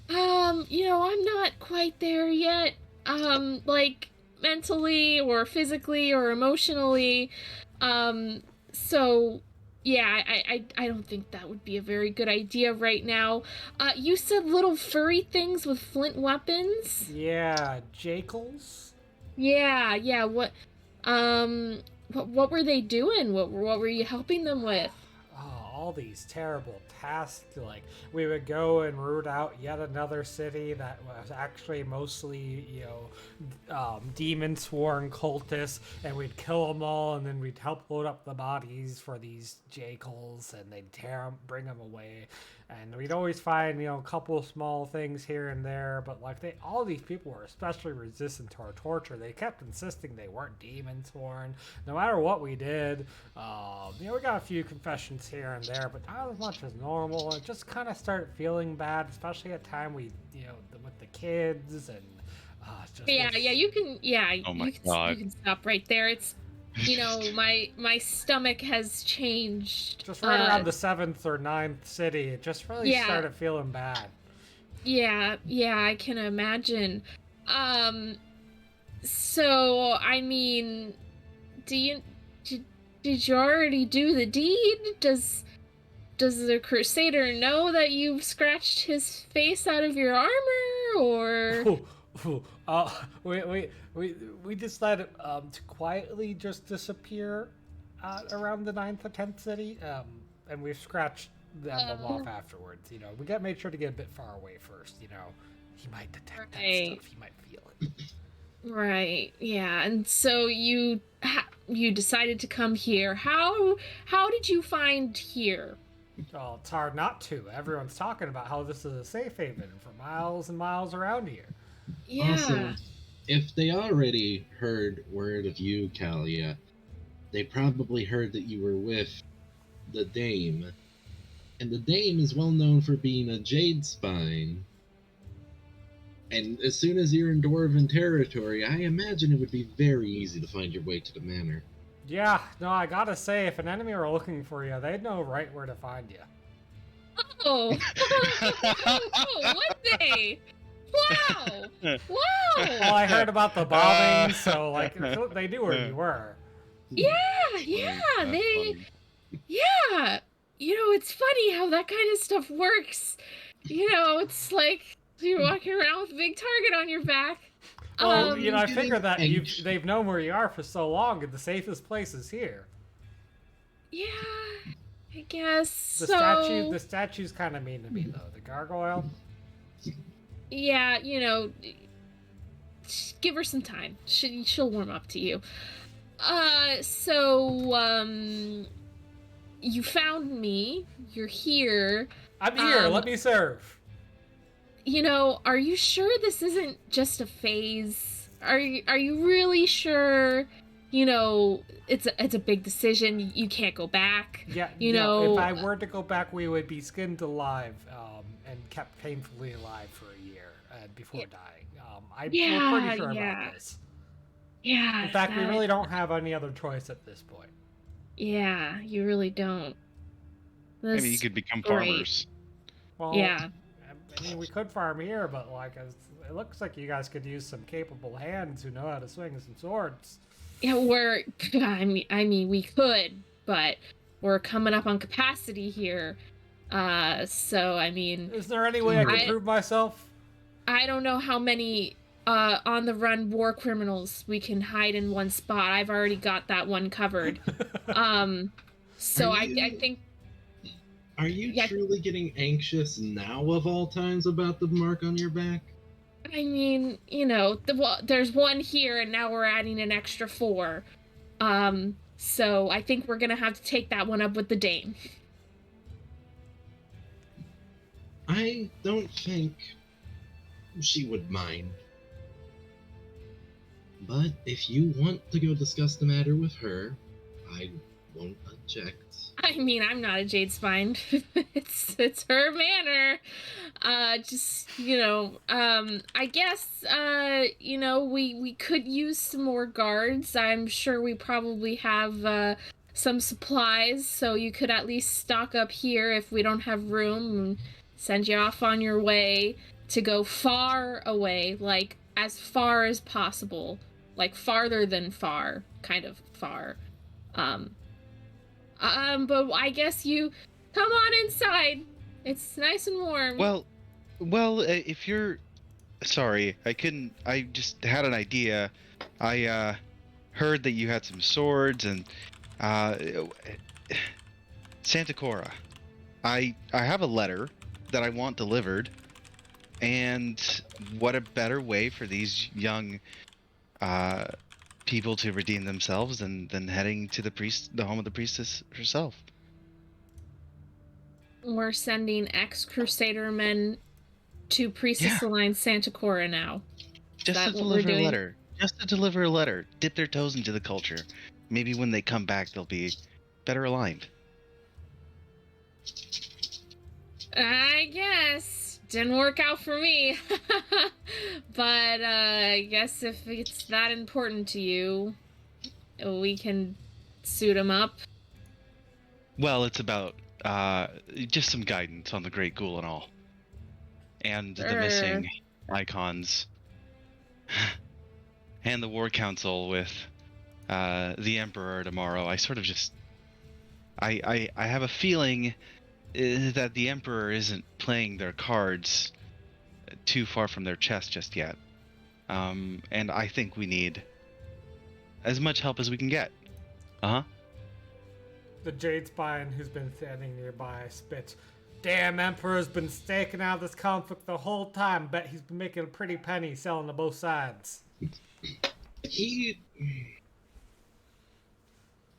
I'm not quite there yet. Like mentally or physically or emotionally. So yeah, I don't think that would be a very good idea right now. You said little furry things with flint weapons? Yeah, Jakels? Yeah, what were they doing? What were you helping them with? Oh, all these terrible tasks. Like, we would go and root out yet another city that was actually mostly, demon-sworn cultists, and we'd kill them all, and then we'd help load up the bodies for these Jakels, and they'd bring them away. And we'd always find, a couple small things here and there, but like all these people were especially resistant to our torture. They kept insisting they weren't demon-sworn, no matter what we did. We got a few confessions here and there, but not as much as normal. It just kind of started feeling bad, especially at time with the kids and. You can. Yeah, Oh my you God. can stop right there. It's. My stomach has changed. Just right around the 7th or 9th city, it just really started feeling bad. Yeah, I can imagine. So I mean, did you already do the deed? Does the Crusader know that you've scratched his face out of your armor, or? We decided to quietly just disappear around the 9th or 10th city, and we've scratched the emblem off afterwards. We made sure to get a bit far away first. He might detect that stuff. He might feel it. Right. Yeah. And so you decided to come here. How did you find here? Well, it's hard not to. Everyone's talking about how this is a safe haven for miles and miles around here. Yeah. Also, if they already heard word of you, Kalia, they probably heard that you were with the Dame. And the Dame is well known for being a Jadespine. And as soon as you're in Dwarven territory, I imagine it would be very easy to find your way to the Manor. Yeah, no, I gotta say, if an enemy were looking for you, they'd know right where to find you. Oh, would they? Wow! Well, I heard about the bombing, so they knew where you were. Yeah, it's funny how that kind of stuff works. It's like you're walking around with a big target on your back. Well, I figure that they've known where you are for so long, and the safest place is here. Yeah, I guess The statue's kind of mean to me, though. The gargoyle. Yeah, give her some time. She'll warm up to you. You found me. You're here. I'm here. Let me serve. Are you sure this isn't just a phase? Are you really sure? It's a big decision. You can't go back. Yeah. If I were to go back, we would be skinned alive, and kept painfully alive for a year. before dying. We're Yeah, pretty sure yeah. about this. Yeah. In fact, we really don't have any other choice at this point. Yeah, you really don't. Maybe you That's could become great. farmers. Well, Yeah. I mean, we could farm here, but like, it looks like you guys could use some capable hands who know how to swing some swords. Yeah, I mean, we could, but we're coming up on capacity here. So I mean, Is there any way I can prove myself? I don't know how many on the run war criminals we can hide in one spot. I've already got that one covered. So I think. Are you truly getting anxious now of all times about the mark on your back? I mean, there's one here, and now we're adding an extra 4. So I think we're gonna have to take that one up with the dame. I don't think she would mind. But if you want to go discuss the matter with her, I won't object. I mean, I'm not a Jadespine. it's her manor. I guess we could use some more guards. I'm sure we probably have some supplies, so you could at least stock up here if we don't have room, and send you off on your way to go far away, like as far as possible, like farther than far, kind of far. But I guess you come on inside. It's nice and warm. Well, if you're sorry, I just had an idea. I heard that you had some swords and Santa Cora. I have a letter that I want delivered, and what a better way for these young people to redeem themselves than heading to the home of the priestess herself. We're sending ex-Crusader men to Priestess Alliance Santa Cora now. Just to deliver a letter. Just to deliver a letter. Dip their toes into the culture. Maybe when they come back, they'll be better aligned. I guess. Didn't work out for me. But I guess if it's that important to you, we can suit him up. Well, it's about just some guidance on the Great Ghoul and all. And the missing icons. And the War Council with the Emperor tomorrow. I sort of just... I have a feeling that the Emperor isn't playing their cards too far from their chest just yet. And I think we need as much help as we can get. Uh-huh. The Jadespine, who's been standing nearby, spits. Damn, Emperor's been staking out this conflict the whole time. Bet he's been making a pretty penny selling to both sides.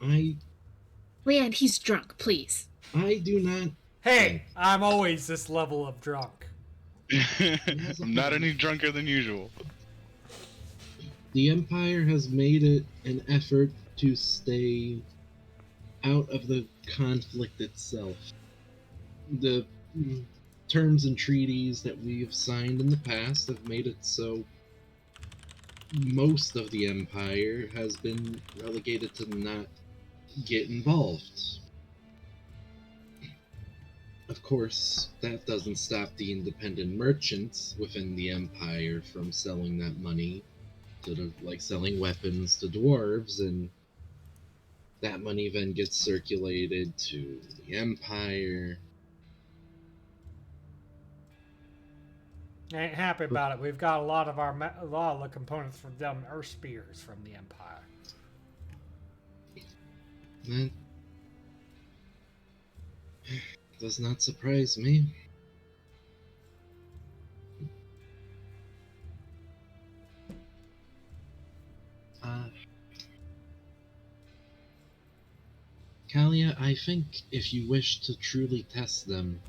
Leanne, he's drunk, please. I do not... Hey, I'm always this level of drunk. I'm not any drunker than usual. The Empire has made it an effort to stay out of the conflict itself. The terms and treaties that we've signed in the past have made it so most of the Empire has been relegated to not get involved. Of course, that doesn't stop the independent merchants within the Empire from selling that money to, like, selling weapons to dwarves, and that money then gets circulated to the Empire. I ain't happy about it. We've got a lot of the components from them Earth spears from the Empire. That does not surprise me. Kalia, I think if you wish to truly test them,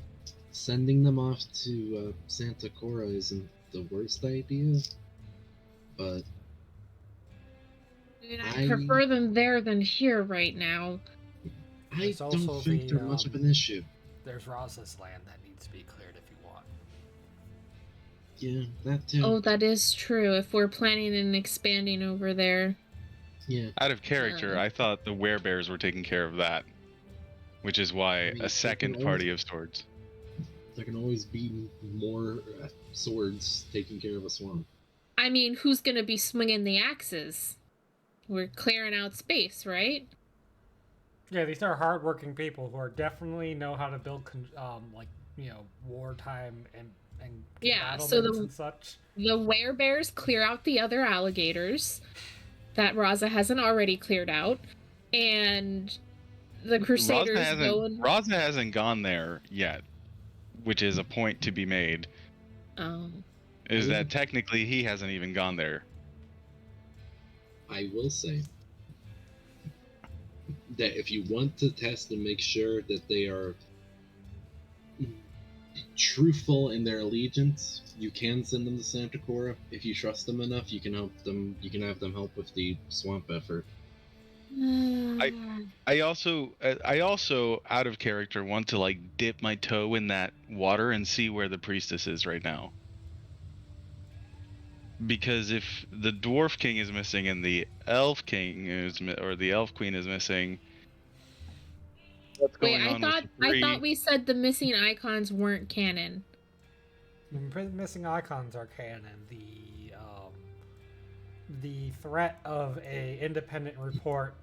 sending them off to Santa Cora isn't the worst idea, but... I prefer them there than here right now. I don't think they're much of an issue. There's Ross's land that needs to be cleared if you want. Yeah, that too. Oh, that is true. If we're planning and expanding over there. Yeah. Out of character, I thought the werebears were taking care of that, which is why I mean, a second party of swords. There can always be more swords taking care of a swamp. I mean, who's going to be swinging the axes? We're clearing out space, right? Yeah, these are hardworking people who are definitely know how to build, like, you know, wartime and Yeah, battlements so and such. the werebears clear out the other alligators that Raza hasn't already cleared out, and the Crusaders go and... Raza hasn't gone there yet, which is a point to be made. Is that technically he hasn't even gone there. I will say that if you want to test and make sure that they are truthful in their allegiance, you can send them to Santa Cora. If you trust them enough, you can help them. You can have them help with the swamp effort. I also, out of character, want to like dip my toe in that water and see where the priestess is right now. Because if the dwarf king is missing and the elf king or the elf queen is missing, what's going on with the I thought we said the missing icons weren't canon. The missing icons are canon. The threat of a independent report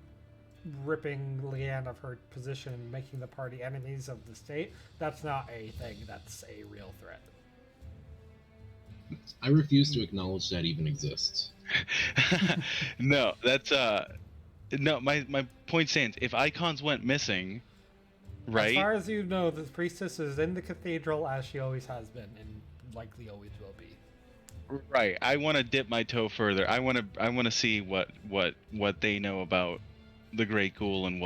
ripping Leanne of her position and making the party enemies of the state, that's not a thing. That's a real threat. I refuse to acknowledge that even exists. No, that's no, my point stands. If icons went missing, right? As far as you know, the priestess is in the cathedral as she always has been and likely always will be. Right. I want to dip my toe further. I want to see what they know about the Great Ghoul and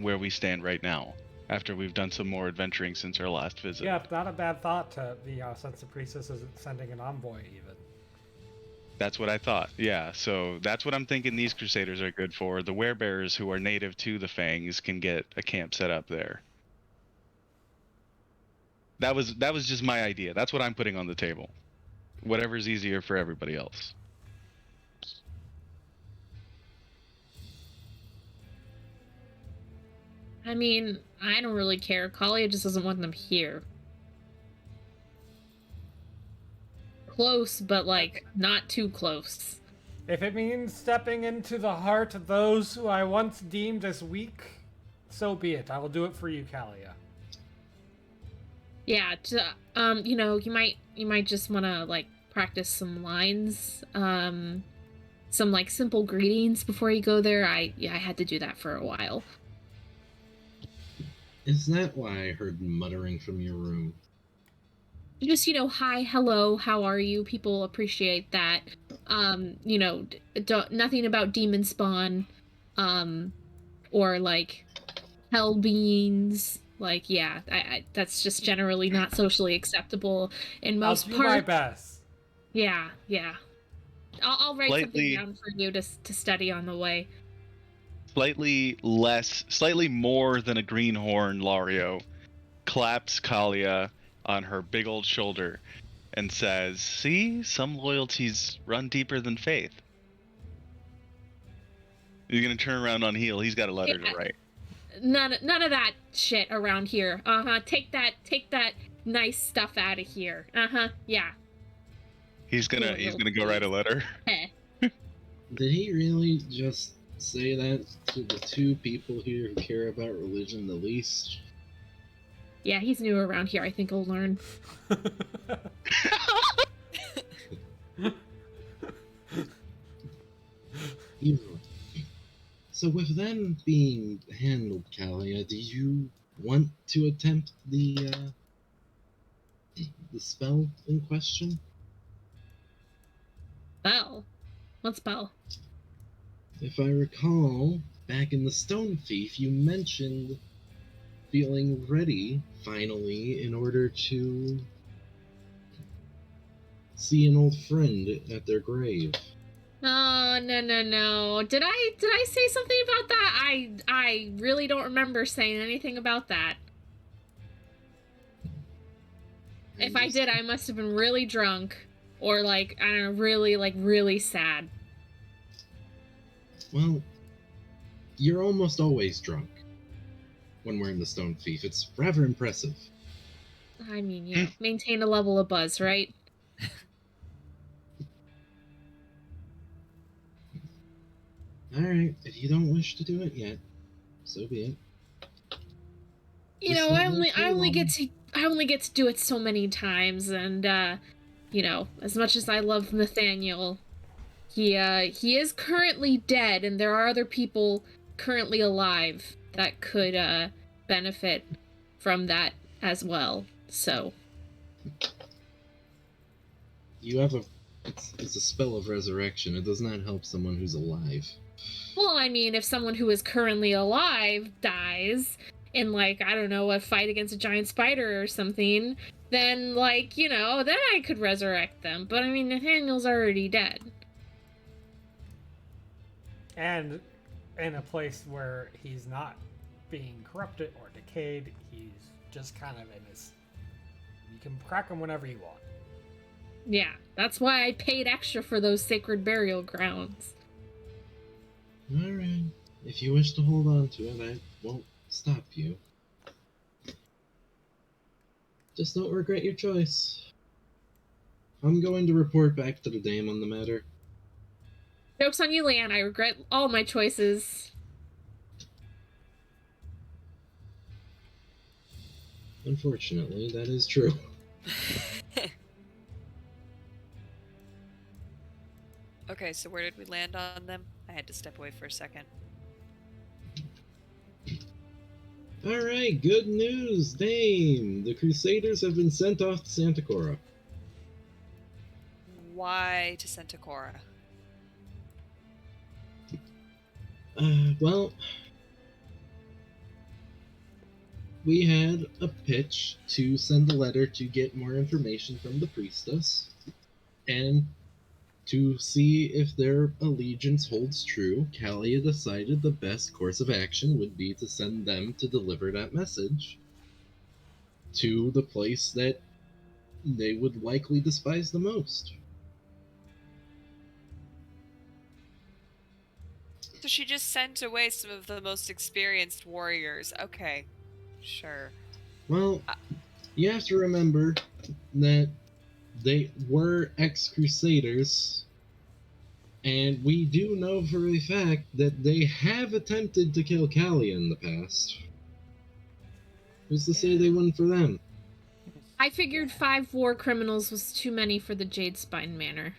where we stand right now after we've done some more adventuring since our last visit. Yeah, not a bad thought to the since the priestess is sending an envoy even. That's what I thought. Yeah, so that's what I'm thinking these Crusaders are good for. The werebears who are native to the Fangs can get a camp set up there. That was just my idea. That's what I'm putting on the table. Whatever's easier for everybody else. I mean, I don't really care. Kalia just doesn't want them here. Close, but like not too close. If it means stepping into the heart of those who I once deemed as weak, so be it. I will do it for you, Kalia. Yeah, you know, you might just want to like practice some lines, some like simple greetings before you go there. I had to do that for a while. Is that why I heard muttering from your room? Just, you know, hi, hello, how are you? People appreciate that. You know, nothing about demon spawn, or like hell beans. Like, yeah, I that's just generally not socially acceptable in most parts. I'll do my best. Yeah. I'll write something down for you to study on the way. Slightly more than a greenhorn, Lario claps Kalia on her big old shoulder and says, "See, some loyalties run deeper than faith." You're gonna turn around on heel. He's got a letter to write. None of that shit around here. Take that nice stuff out of here. Yeah. He's gonna go write a letter. Did he really just say that to the two people here who care about religion the least? Yeah, he's new around here. I think he'll learn. So with them being handled, Kalia, do you want to attempt the spell in question? Spell? What spell? If I recall, back in the Stone Thief, you mentioned feeling ready, finally, in order to see an old friend at their grave. Oh, no. Did I say something about that? I really don't remember saying anything about that. If I did, I must have been really drunk. or like, I don't know, really sad. Well, you're almost always drunk when we're in the Stone Thief. It's rather impressive. I mean, you know, maintain a level of buzz, right? Alright, if you don't wish to do it yet, so be it. You Just know, don't let I only get too to do it so many times, and you know, as much as I love Nathaniel, he is currently dead, and there are other people currently alive that could benefit from that as well. So You have it's a spell of resurrection. It does not help someone who's alive. well, I mean, if someone who is currently alive dies in, like, I don't know, a fight against a giant spider or something, then, like, you know, then I could resurrect them. But I mean, Nathaniel's already dead. And in a place where he's not being corrupted or decayed, he's just kind of in his... You can crack him whenever you want. Yeah, that's why I paid extra for those sacred burial grounds. Alright. If you wish to hold on to it, I won't stop you. Just don't regret your choice. I'm going to report back to the dame on the matter. Joke's on you, Leanne. I regret all my choices. Unfortunately, that is true. Okay, so where did we land on them? I had to step away for a second. Alright, good news, dame! The Crusaders have been sent off to Santa Cora. Why to Santa Cora? Well, we had a pitch to send a letter to get more information from the priestess, and to see if their allegiance holds true. Kalia decided the best course of action would be to send them to deliver that message to the place that they would likely despise the most. So she just sent away some of the most experienced warriors. Okay, sure. Well, you have to remember that they were ex-Crusaders, and we do know for a fact that they have attempted to kill Kalia in the past. Who's to say they wouldn't for them? I figured 5 war criminals was too many for the Jadespine Manor.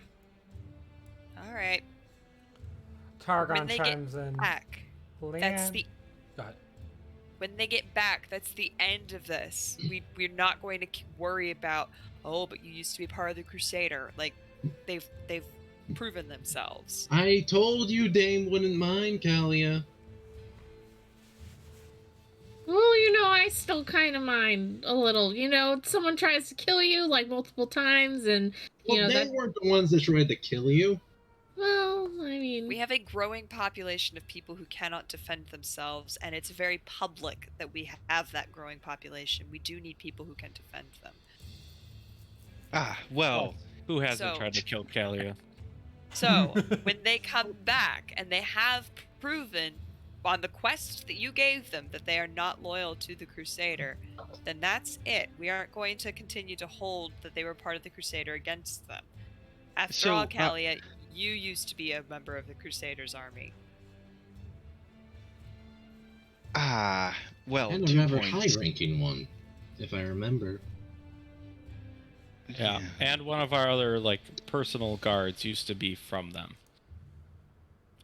Alright. Targon chimes in. Back, Leanne... that's the... Go ahead. When they get back, that's the end of this. We're not going to worry about, oh, but you used to be part of the Crusader. Like, they've proven themselves. I told you Dame wouldn't mind, Kalia. Well, you know, I still kind of mind a little. You know, someone tries to kill you, like, multiple times, and, you Well, know, they weren't the ones that tried to kill you. Well, I mean... We have a growing population of people who cannot defend themselves, and it's very public that we have that growing population. We do need people who can defend them. Well, who hasn't So- tried to kill Kalia? So, when they come back and they have proven on the quest that you gave them that they are not loyal to the Crusader, then that's it. We aren't going to continue to hold that they were part of the Crusader against them. After all, Kalia, you used to be a member of the Crusaders' army. Well, And a 2 rather points. high-ranking one, if I remember. Yeah, and one of our other, like, personal guards used to be from them.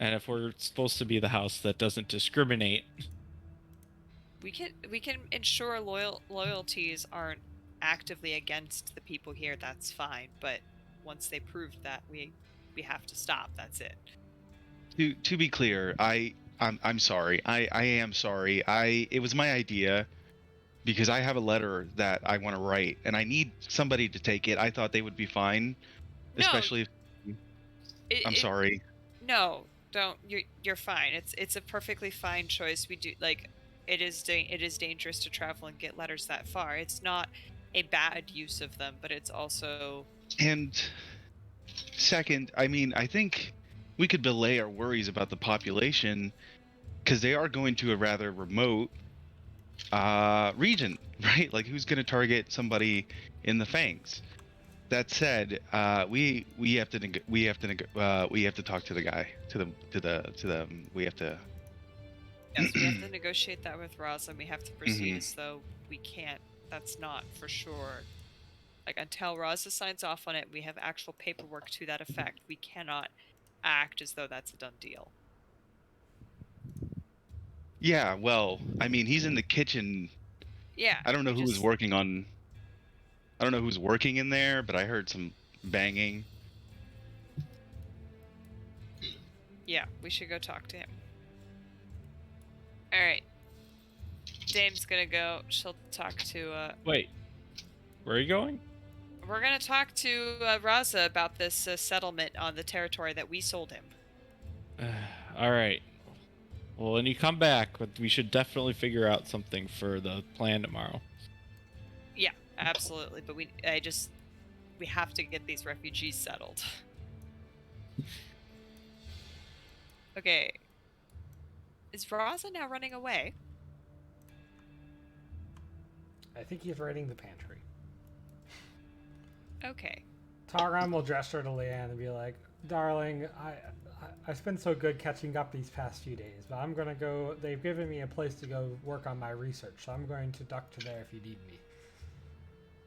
And if we're supposed to be the house that doesn't discriminate... We can ensure loyalties aren't actively against the people here, that's fine. But once they proved that, we have to stop. That's it. To be clear, I'm sorry. I am sorry. It was my idea because I have a letter that I want to write and I need somebody to take it. I thought they would be fine, especially. I'm sorry. No, don't. You're fine. It's a perfectly fine choice. We do like it is dangerous to travel and get letters that far. It's not a bad use of them, but it's also And Second, I mean, I think we could delay our worries about the population because they are going to a rather remote region, right? Like, who's going to target somebody in the Fangs? That said, we have to we have to talk to the guy, we have to. Yes, we have to negotiate that with Roz, and we have to proceed Mhm. as though we can't. That's not for sure. Like, until Raza signs off on it, we have actual paperwork to that effect. We cannot act as though that's a done deal. Yeah, well, I mean, he's in the kitchen. Yeah. I don't know we who was just- working on. I don't know who's working in there, but I heard some banging. Yeah, we should go talk to him. Alright. Dame's gonna go. She'll talk to, Wait, where are you going? We're gonna talk to Raza about this settlement on the territory that we sold him. All right. Well, when you come back, we should definitely figure out something for the plan tomorrow. Yeah, absolutely. But we have to get these refugees settled. Okay. Is Raza now running away? I think he's raiding the pantry. Okay. Targon will gesture to Leanne and be like, "Darling, I've been so good catching up these past few days, but I'm gonna go. They've given me a place to go work on my research, so I'm going to duck to there if you need me."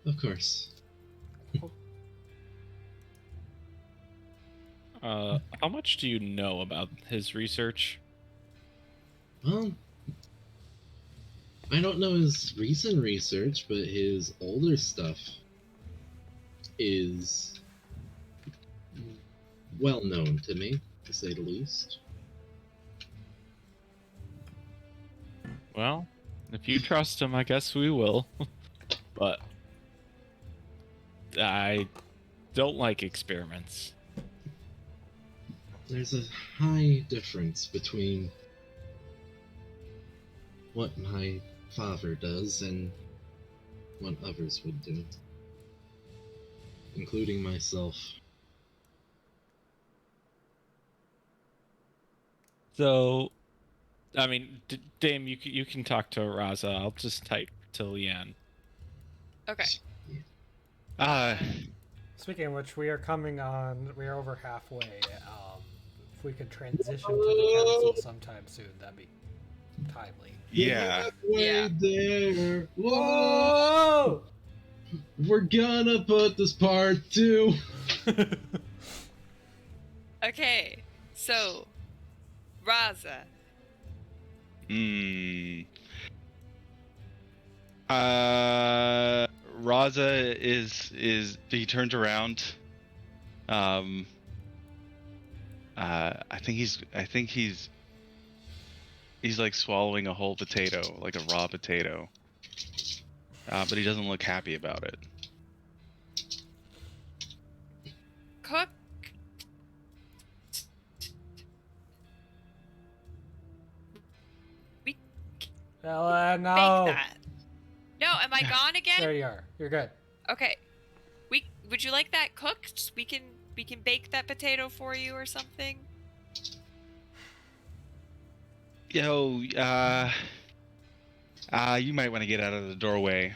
Of course. How much do you know about his research? Well, I don't know his recent research, but his older stuff is well known to me, to say the least. Well, if you trust him, I guess we will. But I don't like experiments. There's a high difference between what my father does and what others would do, including myself. So, I mean, Dame, you can talk to Raza. I'll just type to Leanne. Okay. Speaking of which, we are over halfway. If we could transition to the council sometime soon, that'd be timely. Yeah. Halfway there. Whoa! We're gonna put this part 2. Okay. So, Raza. Raza is he turns around. I think he's like swallowing a whole potato, like a raw potato. But he doesn't look happy about it. Cook. We Ella, bake no. that. No, am I gone again? There you are. You're good. Okay. Would you like that cooked? We can bake that potato for you or something. Yo, you might want to get out of the doorway.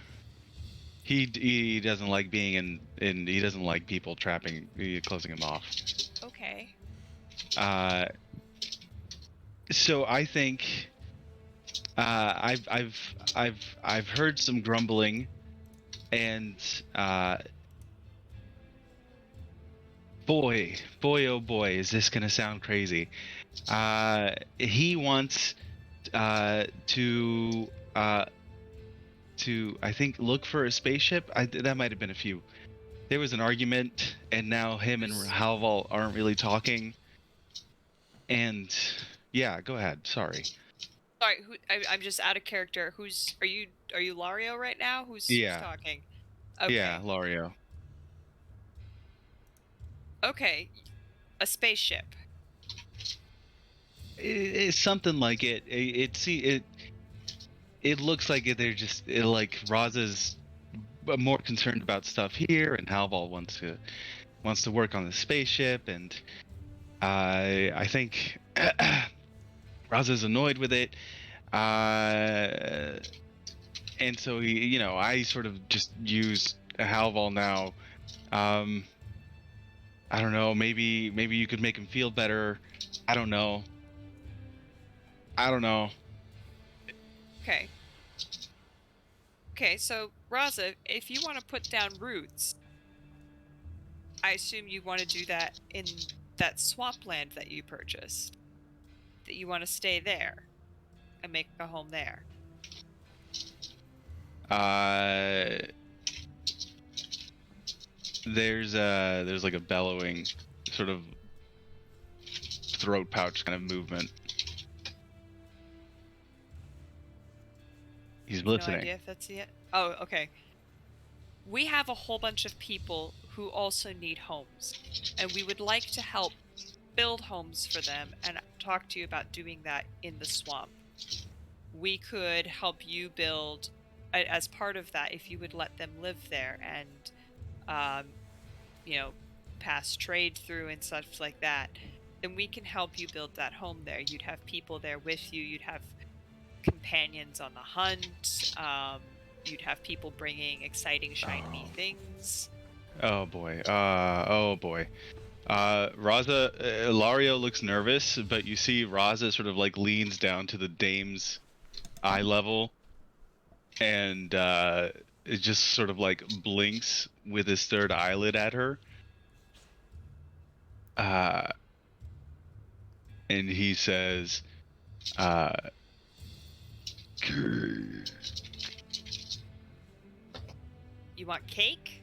He doesn't like being in he doesn't like people closing him off. Okay. So I think I've heard some grumbling, and boy oh boy, is this gonna sound crazy. He wants to I think look for a spaceship. That might have been a few. There was an argument, and now him and Halval aren't really talking. And yeah, go ahead. Sorry. Sorry, I'm just out of character. Are you Lario right now? Who's talking? Okay. Yeah, Lario. Okay. A spaceship. It's something like it. It looks like they're just like Raza's more concerned about stuff here, and Halval wants to wants to work on the spaceship, and I think Raza's annoyed with it. And so I sort of just use a Halval now. I don't know. Maybe you could make him feel better. I don't know. Okay. Okay, so Raza, if you want to put down roots, I assume you want to do that in that swampland that you purchased. That you want to stay there and make a home there. There's like a bellowing sort of throat pouch kind of movement. He's listening. No idea if that's it. Oh, okay. We have a whole bunch of people who also need homes, and we would like to help build homes for them and talk to you about doing that in the swamp. We could help you build, as part of that, if you would let them live there and, pass trade through and such like that, then we can help you build that home there. You'd have people there with you. You'd have companions on the hunt. You'd have people bringing exciting, shiny things. Oh boy. Raza, Lario looks nervous, but you see Raza sort of like leans down to the dame's eye level, and it just sort of like blinks with his third eyelid at her. And he says, You want cake?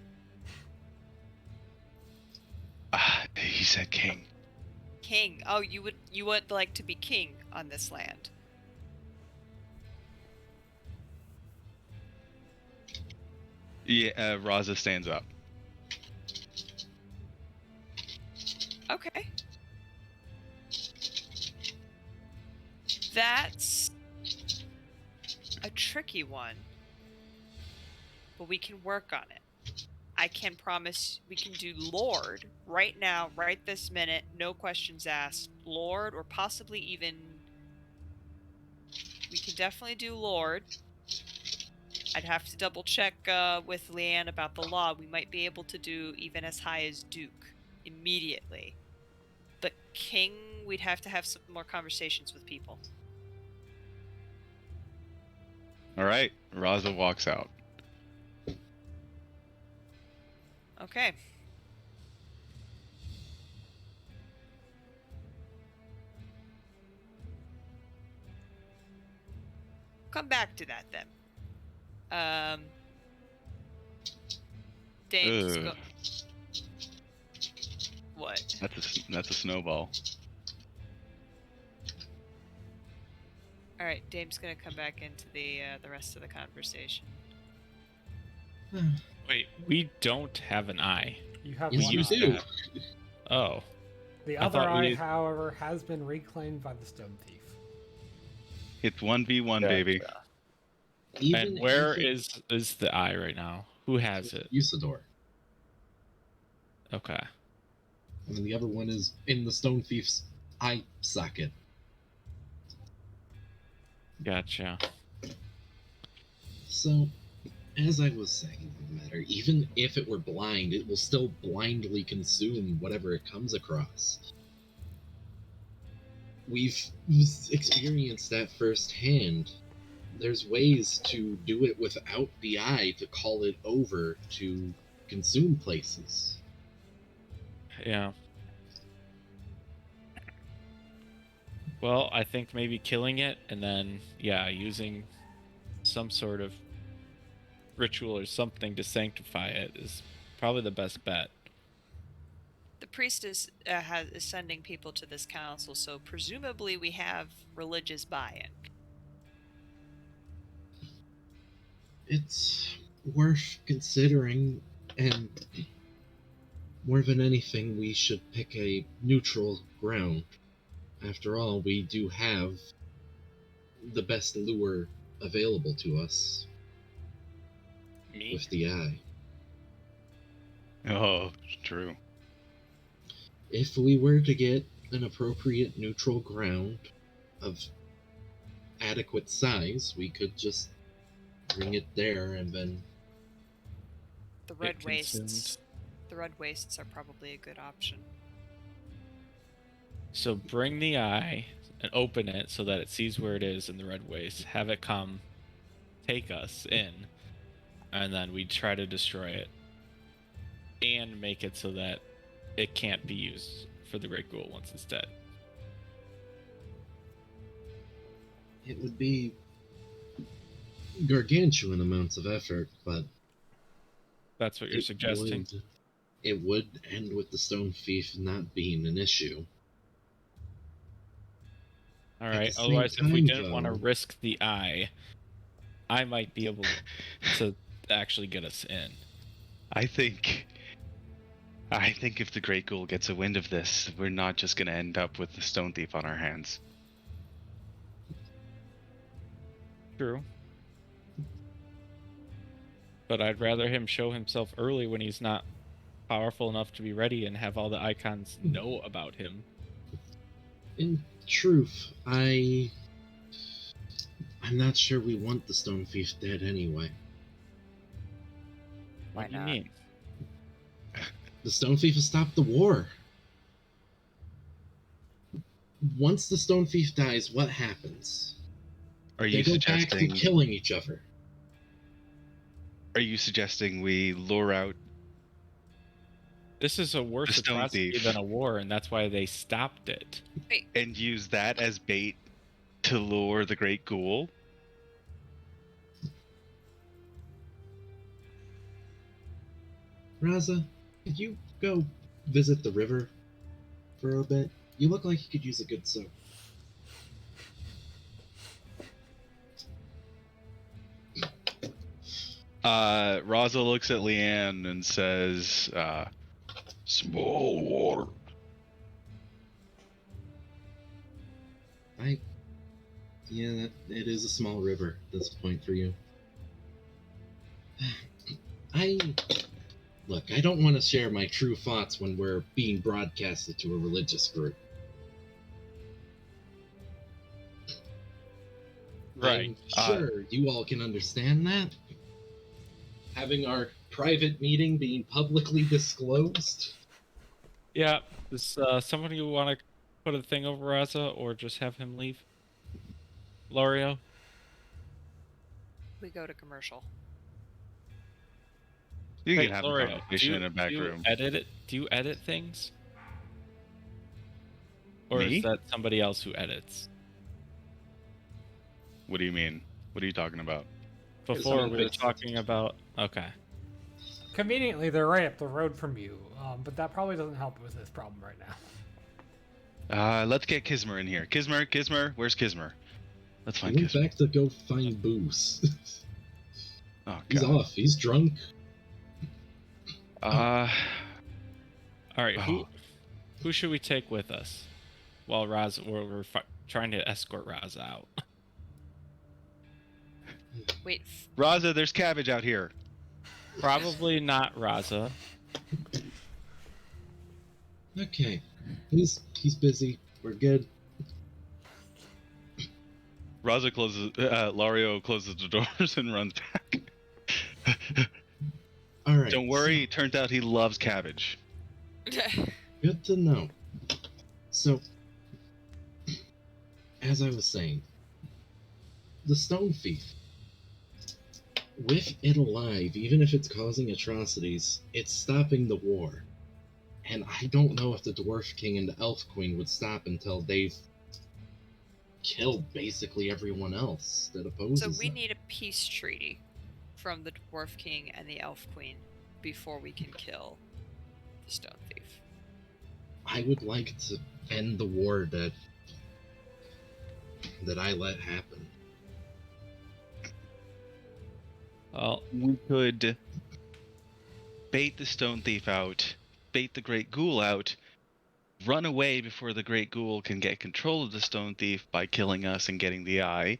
he said king. King. Oh, you would like to be king on this land. Yeah, Raza stands up. Okay. That's a tricky one, but we can work on it. I can promise we can do Lord right now, right this minute, no questions asked. Lord, or possibly even... We can definitely do Lord. I'd have to double check with Leanne about the law. We might be able to do even as high as Duke immediately. But King, we'd have to have some more conversations with people. All right, Raza walks out. Okay. Come back to that then. Dame's Ugh. What? That's a snowball. All right, Dame's gonna come back into the rest of the conversation. Wait, we don't have an eye. You have Yes, one you eye. do. Oh. The I other thought eye, we- however, has been reclaimed by the Stone Thief. It's 1v1, baby. Even And where if is the eye right now? Who has it? Usador. Okay. And then the other one is in the Stone Thief's eye socket. Gotcha. So, as I was saying, no matter, even if it were blind, it will still blindly consume whatever it comes across. We've experienced that firsthand. There's ways to do it without the eye to call it over to consume places. Yeah. Well, I think maybe killing it and then, yeah, using some sort of ritual or something to sanctify it is probably the best bet. The priest is sending people to this council, so presumably we have religious buy-in. It's worth considering, and more than anything, we should pick a neutral ground. After all, we do have the best lure available to us Me? with the eye. Oh, true. if we were to get an appropriate neutral ground of adequate size, we could just bring it there and then The Get red consumed. wastes. The red wastes are probably a good option. So bring the eye and open it so that it sees where it is in the red waste. Have it come take us in, and then we try to destroy it and make it so that it can't be used for the Great Ghoul once it's dead. it would be gargantuan amounts of effort, but That's what you're suggesting? It would end with the Stone Thief not being an issue. All At the right. same Otherwise, if we time, didn't want to though- risk the eye, I might be able to actually get us in. I think if the Great Ghoul gets a wind of this, we're not just going to end up with the Stone Thief on our hands. True. But I'd rather him show himself early when he's not powerful enough to be ready and have all the icons know about him. In truth, I'm not sure we want the Stone Thief dead anyway. Why What do you not? mean? The Stone Thief has stopped the war. Once the Stone Thief dies, what happens? Are They you go back to suggesting? killing each other. Are you suggesting we lure out? This is a worse The Stone atrocity Thief. than a war, and that's why they stopped it. And use that as bait to lure the Great Ghoul? Raza, could you go visit the river for a bit? You look like you could use a good soak. Raza looks at Leanne and says, "Small water." Yeah, it is a small river at this point for you. Look, I don't want to share my true thoughts when we're being broadcasted to a religious group. Right. I'm sure you all can understand that. Having our private meeting being publicly disclosed. Yeah. Does somebody want to put a thing over Raza or just have him leave? Lorio? We go to commercial. You Hey, can have a Lorio, conversation in a back do you room. edit it? Do you edit things? Or Me? is that somebody else who edits? What do you mean? What are you talking about? Before someone we were fixed it. talking about... Okay. Conveniently, they're right up the road from you, but that probably doesn't help with this problem right now. Let's get Kismer in here. Kismer, where's Kismer? Let's He find went Kismer. back to go find booze. Oh He's god. off. He's drunk. All right, Oh. who should we take with us while we're trying to escort Raz out? Wait, Raza, there's cabbage out here. Probably not Raza. Okay. He's busy. We're good. Raza closes. Lario closes the doors and runs back. All right. Don't worry. Turns out he loves cabbage. Good to know. So, as I was saying, the Stone Thief, with it alive, even if it's causing atrocities, it's stopping the war. And I don't know if the Dwarf King and the Elf Queen would stop until they've killed basically everyone else that opposes so we them. need a peace treaty from the Dwarf King and the Elf Queen before we can kill the Stone Thief. I would like to end the war that I let happen. Well, We could bait the Stone Thief out, bait the Great Ghoul out, run away before the Great Ghoul can get control of the Stone Thief by killing us and getting the eye,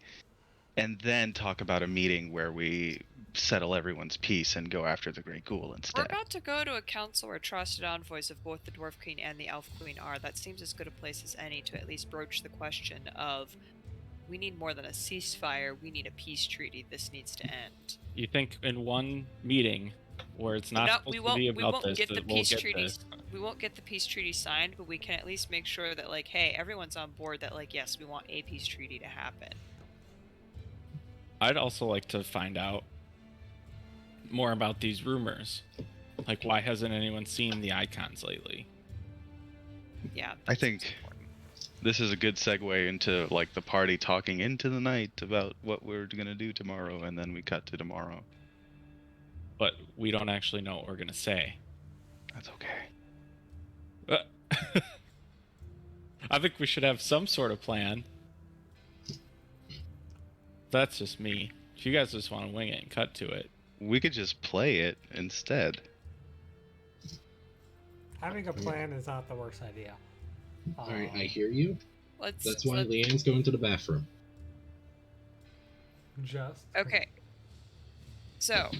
and then talk about a meeting where we settle everyone's peace and go after the Great Ghoul We're instead. about to go to a council where trusted envoys of both the Dwarf Queen and the Elf Queen are. That seems as good a place as any to at least broach the question of, we need more than a ceasefire, we need a peace treaty. This needs to end. You think in one meeting where it's not supposed to be about this, that we'll get this? We won't get the peace treaty signed, but we can at least make sure that, like, hey, everyone's on board that, like, yes, we want a peace treaty to happen. I'd also like to find out more about these rumors. Like, why hasn't anyone seen the icons lately? Yeah. I think this is a good segue into like the party talking into the night about what we're gonna do tomorrow, and then we cut to tomorrow. But we don't actually know what we're gonna say. That's okay. I think we should have some sort of plan. That's just me. If you guys just want to wing it and cut to it. We could just play it instead. Having a plan is not the worst idea. Alright, I hear you. Let's. That's why Leanne's going to the bathroom. Just Okay. So,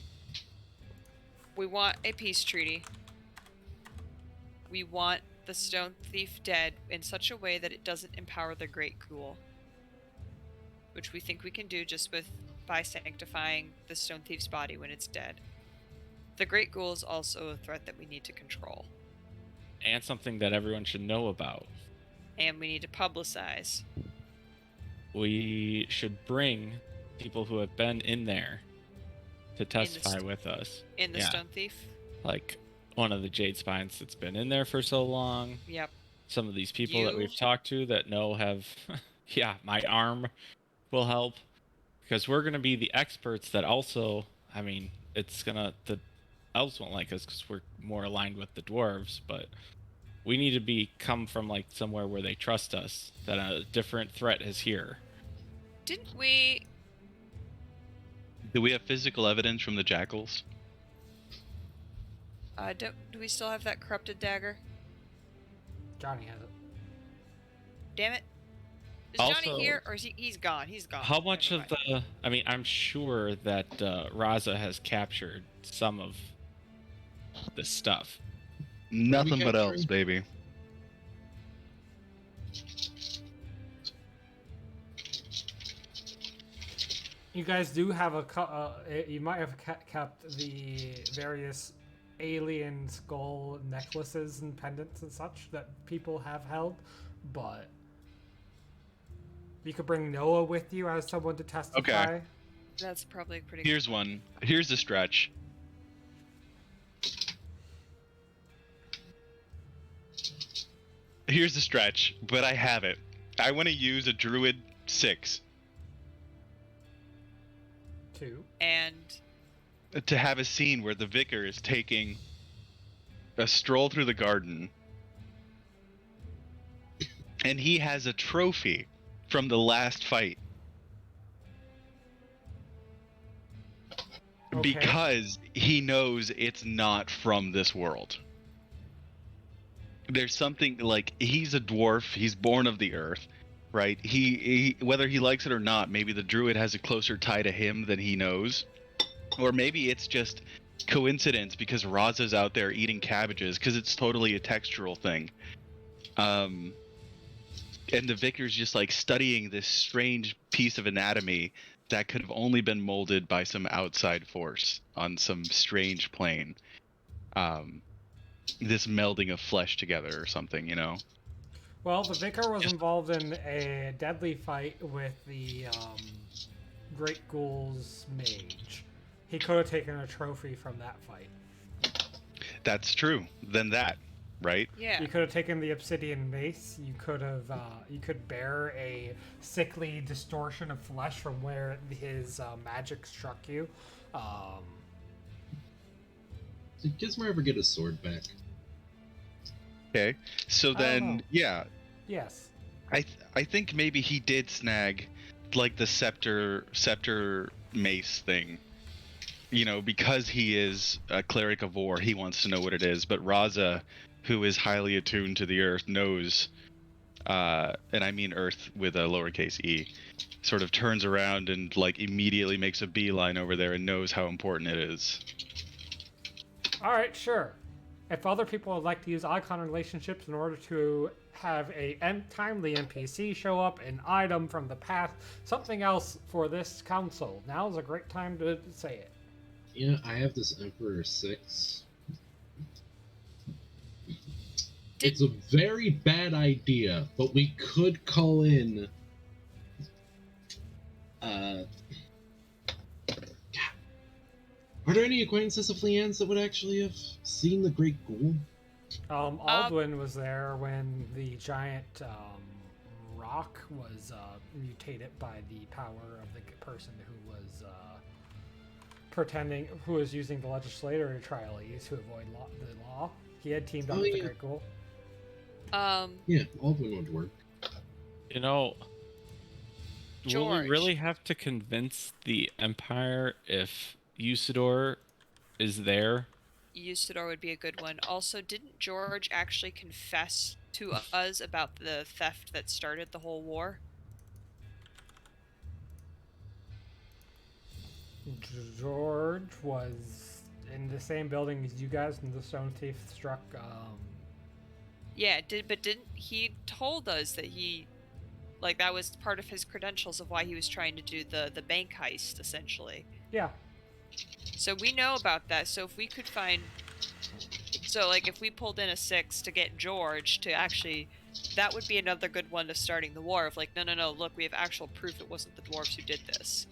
we want a peace treaty. We want the Stone Thief dead in such a way that it doesn't empower the Great Ghoul. Which we think we can do just by sanctifying the Stone Thief's body when it's dead. The Great Ghoul is also a threat that we need to control. And something that everyone should know about. And we need to publicize. We should bring people who have been in there to testify with us. In the Yeah. Stone Thief? Like one of the Jadespines that's been in there for so long. Yep. Some of these people that You? we've talked to that have yeah, my arm will help, because we're going to be the experts that also, I mean, the elves won't like us because we're more aligned with the dwarves, but we need to come from like somewhere where they trust us, that a different threat is here. Didn't we... Do we have physical evidence from the jackals? do we still have that corrupted dagger? Johnny has it. Damn it. Is Also- Johnny here, or is he's gone? He's gone. How much Never of mind. I'm sure that Raza has captured some of the stuff. Nothing but capturing? elves, baby. You guys do have you might have kept the various alien skull necklaces and pendants and such that people have held, but you could bring Noah with you as someone to testify. Okay. That's probably pretty Here's one. Here's the stretch. Here's the stretch, but I have it. I want to use a Druid 6 Too. And to have a scene where the vicar is taking a stroll through the garden, and he has a trophy from the last fight. Okay. Because he knows it's not from this world. There's something like, he's a dwarf, he's born of the earth, right? He whether he likes it or not, maybe the druid has a closer tie to him than he knows. Or maybe it's just coincidence because Raza's out there eating cabbages, because it's totally a textural thing. And the vicar's just like studying this strange piece of anatomy that could have only been molded by some outside force on some strange plane. This melding of flesh together or something, you know? Well, the vicar was involved in a deadly fight with the Great Ghoul's mage. He could have taken a trophy from that fight. That's true. Then that, right? yeah. You could have taken the obsidian mace. You could have. You could bear a sickly distortion of flesh from where his magic struck you. Did Gizmo ever get his sword back? Okay. So I don't then, know. yeah, Yes. I think maybe he did snag like the scepter mace thing. You know, because he is a cleric of war, he wants to know what it is. But Raza, who is highly attuned to the earth, knows and I mean Earth with a lowercase e, sort of turns around and like immediately makes a beeline over there and knows how important it is. All right, sure. If other people would like to use icon relationships in order to have a timely NPC show up, an item from the past, something else for this council, now is a great time to say it. Yeah, I have this Emperor 6. It's a very bad idea, but we could call in. Are there any acquaintances of Leanne's that would actually have seen the Great Ghoul? Aldwin was there when the giant rock was mutated by the power of the person who was who was using the legislator trials to avoid the law. He had teamed up with the Great Ghoul. Yeah, Aldwin would work. You know, will George. we really have to convince the Empire if Usador is there? Usador would be a good one. Also, didn't George actually confess to us about the theft that started the whole war? George was in the same building as you guys when the stone thief struck. Yeah, didn't he told us that he, like, that was part of his credentials of why he was trying to do the bank heist, essentially. Yeah. So we know about that. So if we could find, so like if we pulled in a 6 to get George to actually, that would be another good one to starting the war. Of like, no, look, we have actual proof it wasn't the dwarves who did this.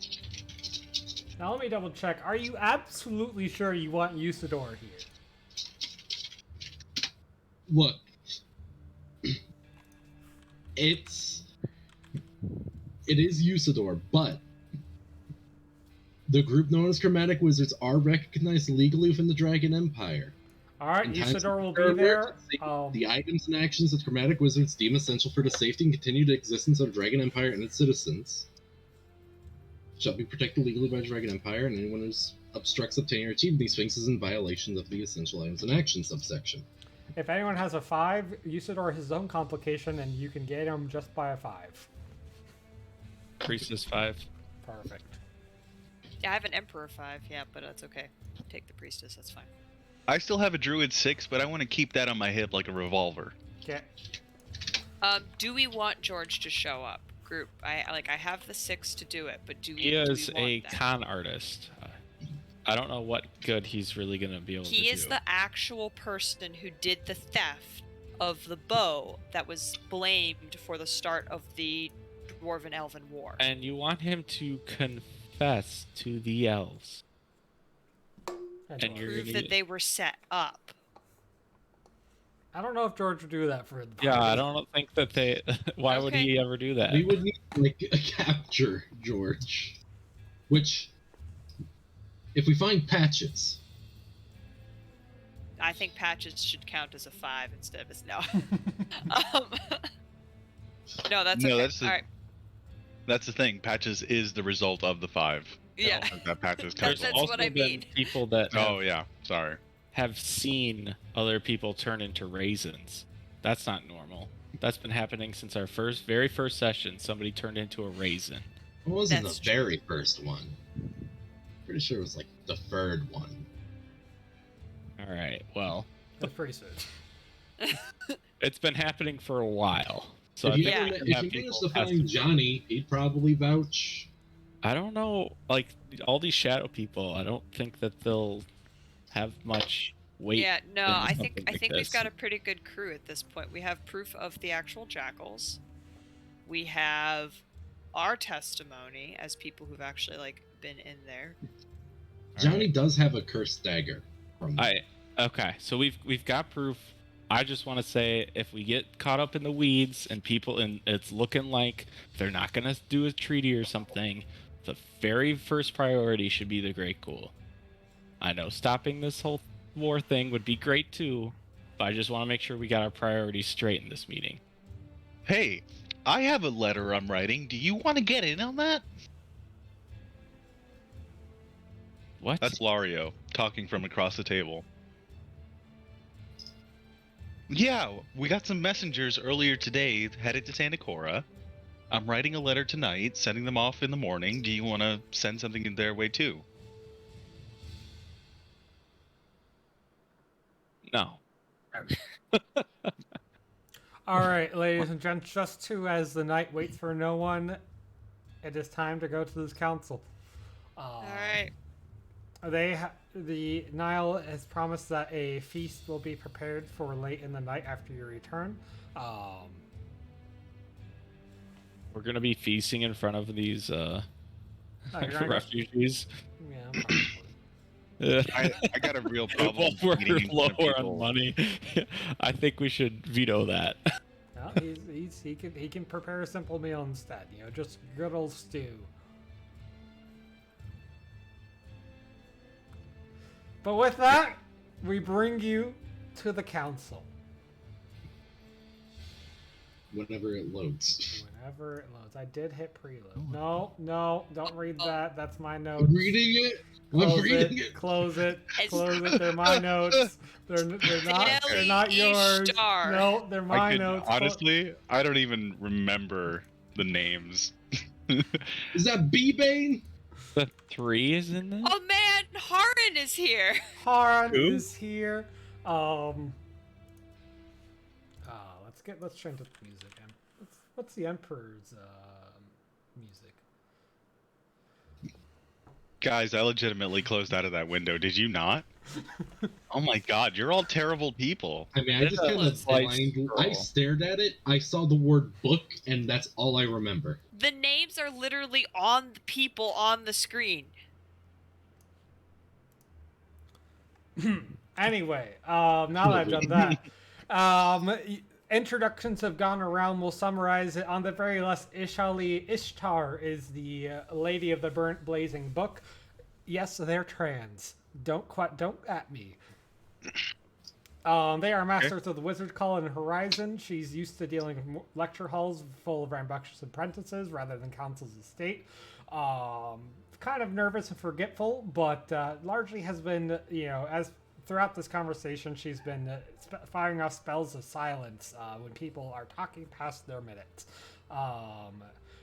Now let me double check. Are you absolutely sure you want Usador here? Look, it is Usador, but the group known as Chromatic Wizards are recognized legally within the Dragon Empire. All right, In times Usador of will be there. The items and actions that Chromatic Wizards deem essential for the safety and continued existence of Dragon Empire and its citizens shall be protected legally by the Dragon Empire, and anyone who obstructs obtaining or achieving these things is in violation of the essential items and actions subsection. If anyone has a 5, Usador has his own complication, and you can get him just by a 5. Priestess 5. Perfect. Yeah, I have an Emperor 5, yeah, but that's okay. Take the Priestess, that's fine. I still have a Druid 6, but I want to keep that on my hip like a revolver. Okay. Do we want George to show up? Group, I have the 6 to do it, but do we? He is do we want a that? con artist. I don't know what good he's really going to be able to do. He is the actual person who did the theft of the bow that was blamed for the start of the Dwarven Elven War. And you want him to confess to the elves. And you're Prove gonna... that they were set up. I don't know if George would do that for the party. Yeah, I don't think that they... Why would he ever do that? We would need, like, a capture George. Which, if we find Patches... I think Patches should count as a 5 instead of no. No, that's okay. That's All right. That's the thing. Patches is the result of the 5. Yeah. That Patches That's comes what I mean. People that Oh yeah, sorry. have seen other people turn into raisins. That's not normal. That's been happening since our very first session. Somebody turned into a raisin. It wasn't That's the true. very first one. Pretty sure it was, like, the third one. All right. Well, That's pretty soon. it's been happening for a while. So If I you, think Yeah. we if can you have manage people to find testify. Johnny, he'd probably vouch. I don't know. Like all these shadow people, I don't think that they'll have much weight. Yeah, no, in I something think like we've this. got a pretty good crew at this point. We have proof of the actual jackals. We have our testimony as people who've actually like been in there. All Johnny right. does have a cursed dagger. From Okay, so we've got proof. I just want to say, if we get caught up in the weeds and people, and it's looking like they're not gonna do a treaty or something, the very first priority should be the Great Ghoul. I know stopping this whole war thing would be great too, but I just want to make sure we got our priorities straight in this meeting. Hey, I have a letter I'm writing. Do you want to get in on that? What? That's Lario talking from across the table. Yeah, we got some messengers earlier today headed to Santa Cora. I'm writing a letter tonight, sending them off in the morning. Do you want to send something in their way too? No. All right, ladies and gents, just as the night waits for no one, it is time to go to this council. All right. The Nile has promised that a feast will be prepared for late in the night after your return. We're gonna be feasting in front of these you're not refugees. Yeah, probably. I got a real problem. While we're eating in front of lower on people. money, I think we should veto that. Well, he can prepare a simple meal instead. You know, just good old stew. But with that, we bring you to the council. Whenever it loads. Whenever it loads. I did hit preload. No, don't read that. That's my notes. I'm reading it. Close I'm reading it. it. Close it. It's- Close it. They're my notes. They're not yours. Ishtar. No, they're my I could, notes. honestly, I don't even remember the names. Is that B-Bane? The 3 is in there. Oh man, Haran is here. Haran Who? is here. Let's change up the music. What's the Emperor's music? Guys, I legitimately closed out of that window. Did you not? Oh my god, you're all terrible people. I mean, I just kind of I stared at it. I saw the word book, and that's all I remember. The names are literally on the people on the screen. Anyway, now that I've done that, introductions have gone around. We'll summarize it. On the very left, Ishtar is the lady of the burnt blazing book. Yes, they're trans. Don't at me. They are masters of the wizard call and horizon. She's used to dealing with lecture halls full of rambunctious apprentices rather than council's estate. Kind of nervous and forgetful, but largely has been, as throughout this conversation, she's been firing off spells of silence when people are talking past their minutes.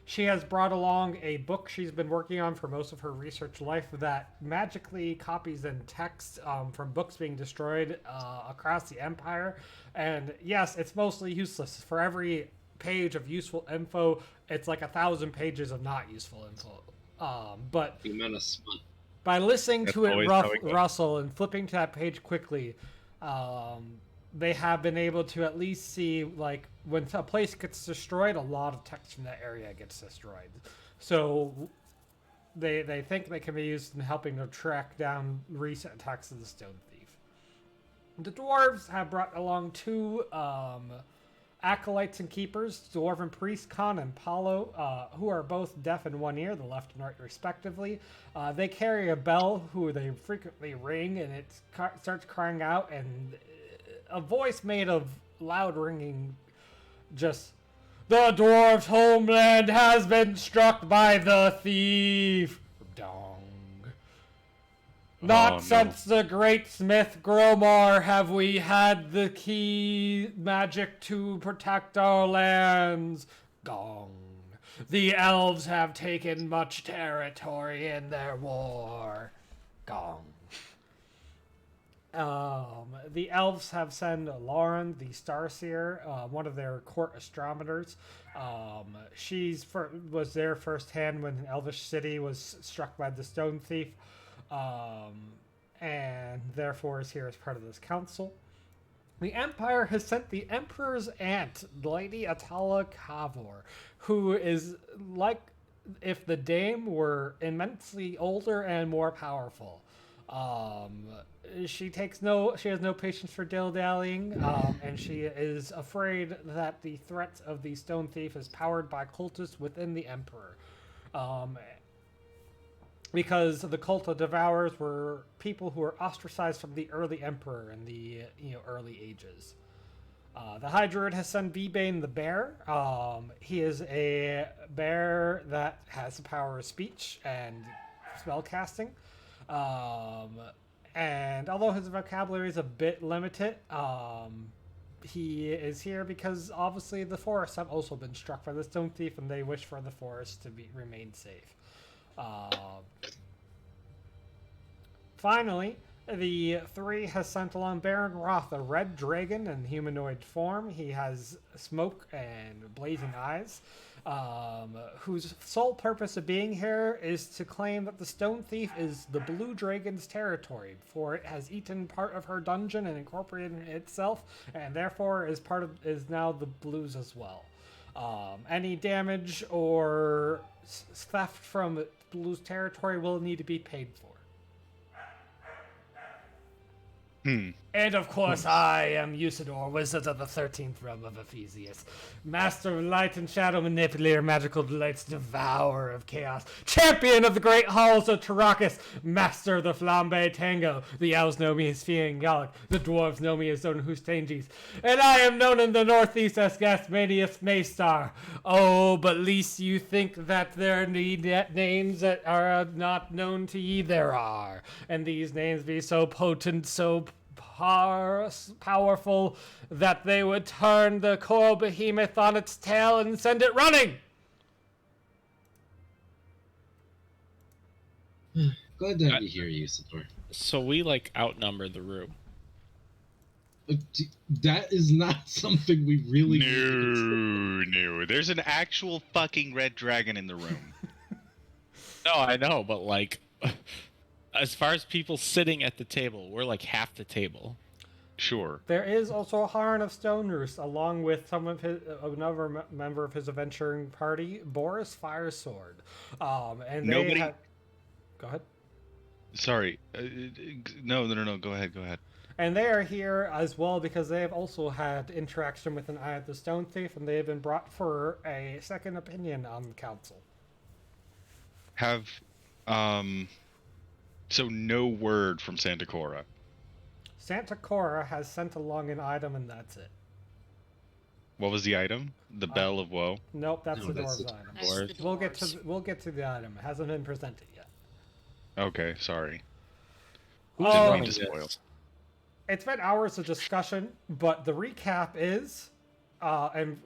She has brought along a book she's been working on for most of her research life that magically copies in text from books being destroyed across the Empire. And yes, it's mostly useless. For every page of useful info, it's like 1,000 pages of not useful info. But The amount of smut. by listening to it always how it goes. rustle and flipping to that page quickly, they have been able to at least see, like, when a place gets destroyed, a lot of text from that area gets destroyed. So they think they can be used in helping to track down recent attacks of the Stone Thief. The dwarves have brought along 2 acolytes and keepers, dwarven priest Khan and Paulo, who are both deaf in one ear, the left and right respectively. They carry a bell who they frequently ring, and it starts crying out, and a voice made of loud ringing, just, "The dwarves' homeland has been struck by the thief." Dong. Not Oh, no. since the great smith Gromar have we had the key magic to protect our lands. Gong. The elves have taken much territory in their war. Gong. The elves have sent Lauren, the Starseer, one of their court astronomers. Was there firsthand when an elvish city was struck by the Stone Thief, and therefore is here as part of this council. The Empire has sent the Emperor's aunt, Lady Atala Kavor, who is like if the Dame were immensely older and more powerful. She has no patience for dilly-dallying, and she is afraid that the threat of the Stone Thief is powered by cultists within the Emperor. Because the cult of Devourers were people who were ostracized from the early Emperor in the early ages. The High Druid has sent B-Bane the Bear. He is a bear that has the power of speech and spell casting. And although his vocabulary is a bit limited, he is here because obviously the forests have also been struck by the Stone Thief, and they wish for the forest to remain safe. Finally, the three has sent along Baron Roth, a red dragon in humanoid form. He has smoke and blazing eyes, whose sole purpose of being here is to claim that the Stone Thief is the Blue Dragon's territory, for it has eaten part of her dungeon and incorporated it itself, and therefore is now the Blues as well. Any damage or theft from Blues territory will need to be paid for. And of course, I am Usador, Wizard of the 13th Realm of Ephesius, Master of Light and Shadow Manipulator, Magical Delights, Devourer of Chaos, Champion of the Great Halls of Tarakas, Master of the Flambe Tango. The Elves know me as Fian Gallic, the Dwarves know me as Zone Hustanges, and I am known in the Northeast as Gasmanius Maystar. Oh, but least you think that there need names that are not known to ye, there are. And these names be so potent, so powerful that they would turn the coral behemoth on its tail and send it running. Glad to have you here, Usador. So we like outnumber the room. That is not something we really No. There's an actual fucking red dragon in the room. No, I know, but like, as far as people sitting at the table, we're like half the table. Sure. There is also a Harn of Stone Roost, along with another member of his adventuring party, Boris Firesword. And Nobody. Go ahead. Sorry. No. Go ahead. And they are here as well because they have also had interaction with an Eye of the Stone Thief, and they have been brought for a second opinion on the council. Have, so no word from Santa Cora. Santa Cora has sent along an item, and that's it. What was the item? The Bell of Woe? Nope, that's No, the that's dwarves' the item. That's the We'll get to the item. It hasn't been presented yet. Okay, sorry. Who's Oh. running Didn't mean to spoil. this? It's been hours of discussion, but the recap is, and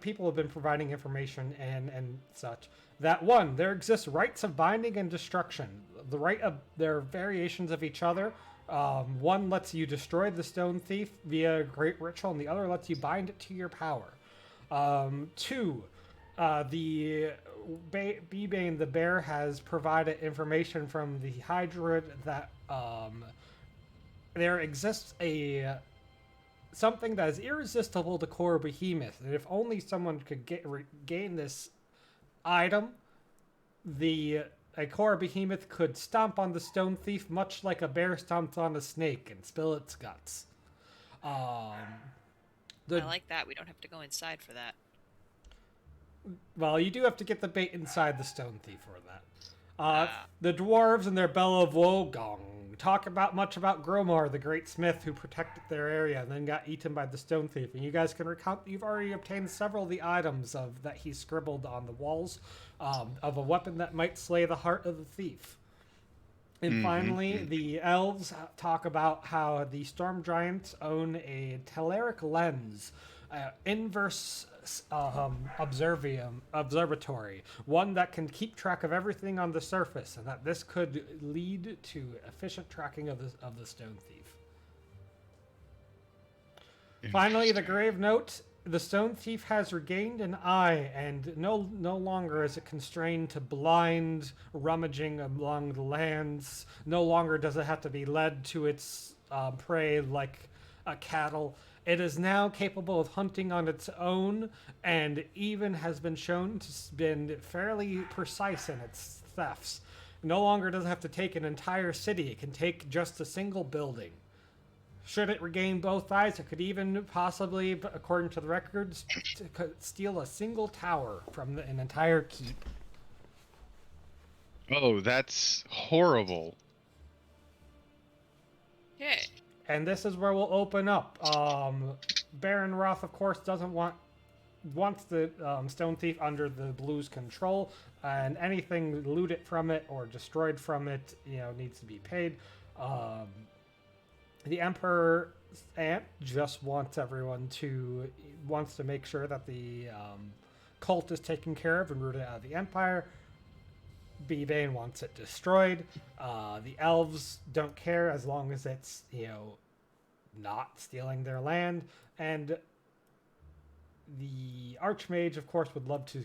people have been providing information and such, that one, there exists rites of binding and destruction. The right of their variations of each other. One lets you destroy the Stone Thief via a great ritual, and the other lets you bind it to your power. Two, the B-Bane, the bear, has provided information from the Hydra that there exists something that is irresistible to core behemoth, and if only someone could gain this item, a core behemoth could stomp on the Stone Thief much like a bear stomps on a snake and spill its guts. I like that. We don't have to go inside for that. Well, you do have to get the bait inside the Stone Thief for that. The dwarves and their Bell of Wogong talk much about Gromar, the great smith who protected their area and then got eaten by the Stone Thief. And you guys can recount, you've already obtained several of the items that he scribbled on the walls of a weapon that might slay the heart of the thief. And finally, the elves talk about how the storm giants own a telleric lens, inverse observatory, one that can keep track of everything on the surface, and that this could lead to efficient tracking of the Stone Thief. Finally, the grave note: the Stone Thief has regained an eye, and no longer is it constrained to blind rummaging along the lands. No longer does it have to be led to its prey like a cattle. It is now capable of hunting on its own, and even has been shown to been fairly precise in its thefts. No longer does it have to take an entire city. It can take just a single building. Should it regain both eyes, it could even possibly, according to the records, steal a single tower from an entire keep. Oh, that's horrible. Okay. And this is where we'll open up. Baron Roth, of course, wants the Stone Thief under the Blues' control, and anything looted from it or destroyed from it, needs to be paid. The Emperor Ant just wants wants to make sure that the cult is taken care of and rooted out of the Empire. B-Bane wants it destroyed. The elves don't care as long as it's, not stealing their land. And the Archmage, of course, would love to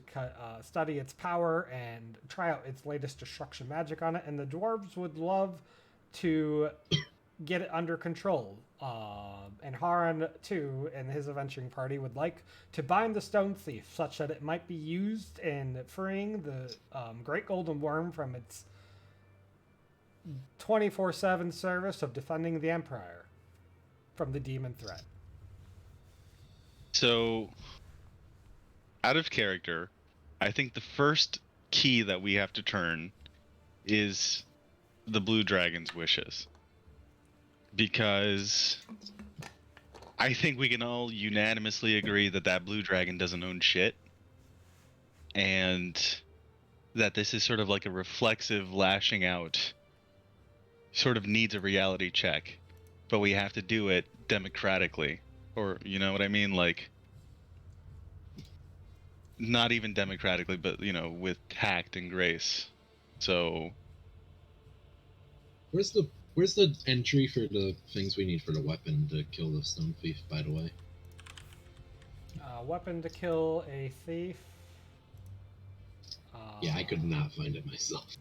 study its power and try out its latest destruction magic on it. And the dwarves would love to get it under control. And Haran, too, and his adventuring party would like to bind the Stone Thief such that it might be used in freeing the Great Golden Worm from its 24/7 service of defending the Empire from the demon threat. So, out of character, I think the first key that we have to turn is the Blue Dragon's wishes. Because I think we can all unanimously agree that that Blue Dragon doesn't own shit. And that this is sort of like a reflexive lashing out, sort of needs a reality check. But we have to do it democratically. Or, you know what I mean? Like, not even democratically, but, with tact and grace. So... Where's the entry for the things we need for the weapon to kill the Stone Thief, by the way? Weapon to kill a thief. Yeah, I could not find it myself.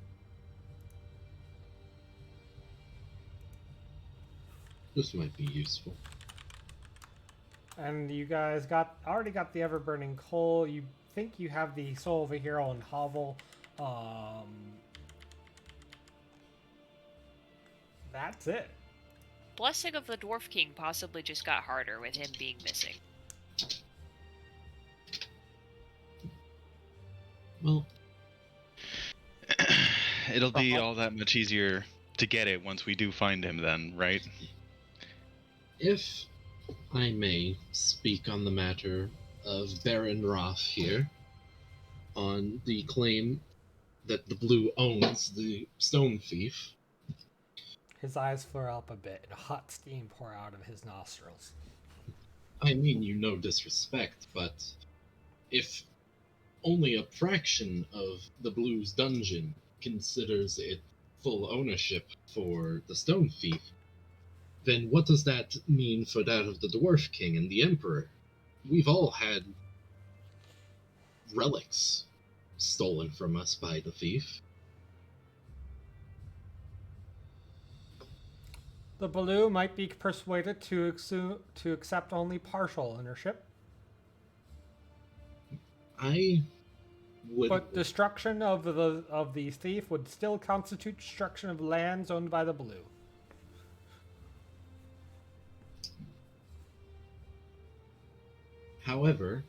This might be useful. And you guys already got the Ever-Burning Coal. You think you have the Soul of a Hero and Hovel. That's it. Blessing of the Dwarf King possibly just got harder with him being missing. Well, it'll be all that much easier to get it once we do find him then, right? if I may speak on the matter of Baron Roth here, on the claim that the Blue owns the Stone Thief. His eyes flare up a bit, and hot steam pour out of his nostrils. I mean you no disrespect, but if only a fraction of the Blue's dungeon considers it full ownership for the Stone Thief, then what does that mean for that of the Dwarf King and the Emperor? We've all had relics stolen from us by the thief. The Blue might be persuaded to accept only partial ownership. I would... But destruction of the thief would still constitute destruction of lands owned by the Blue. However,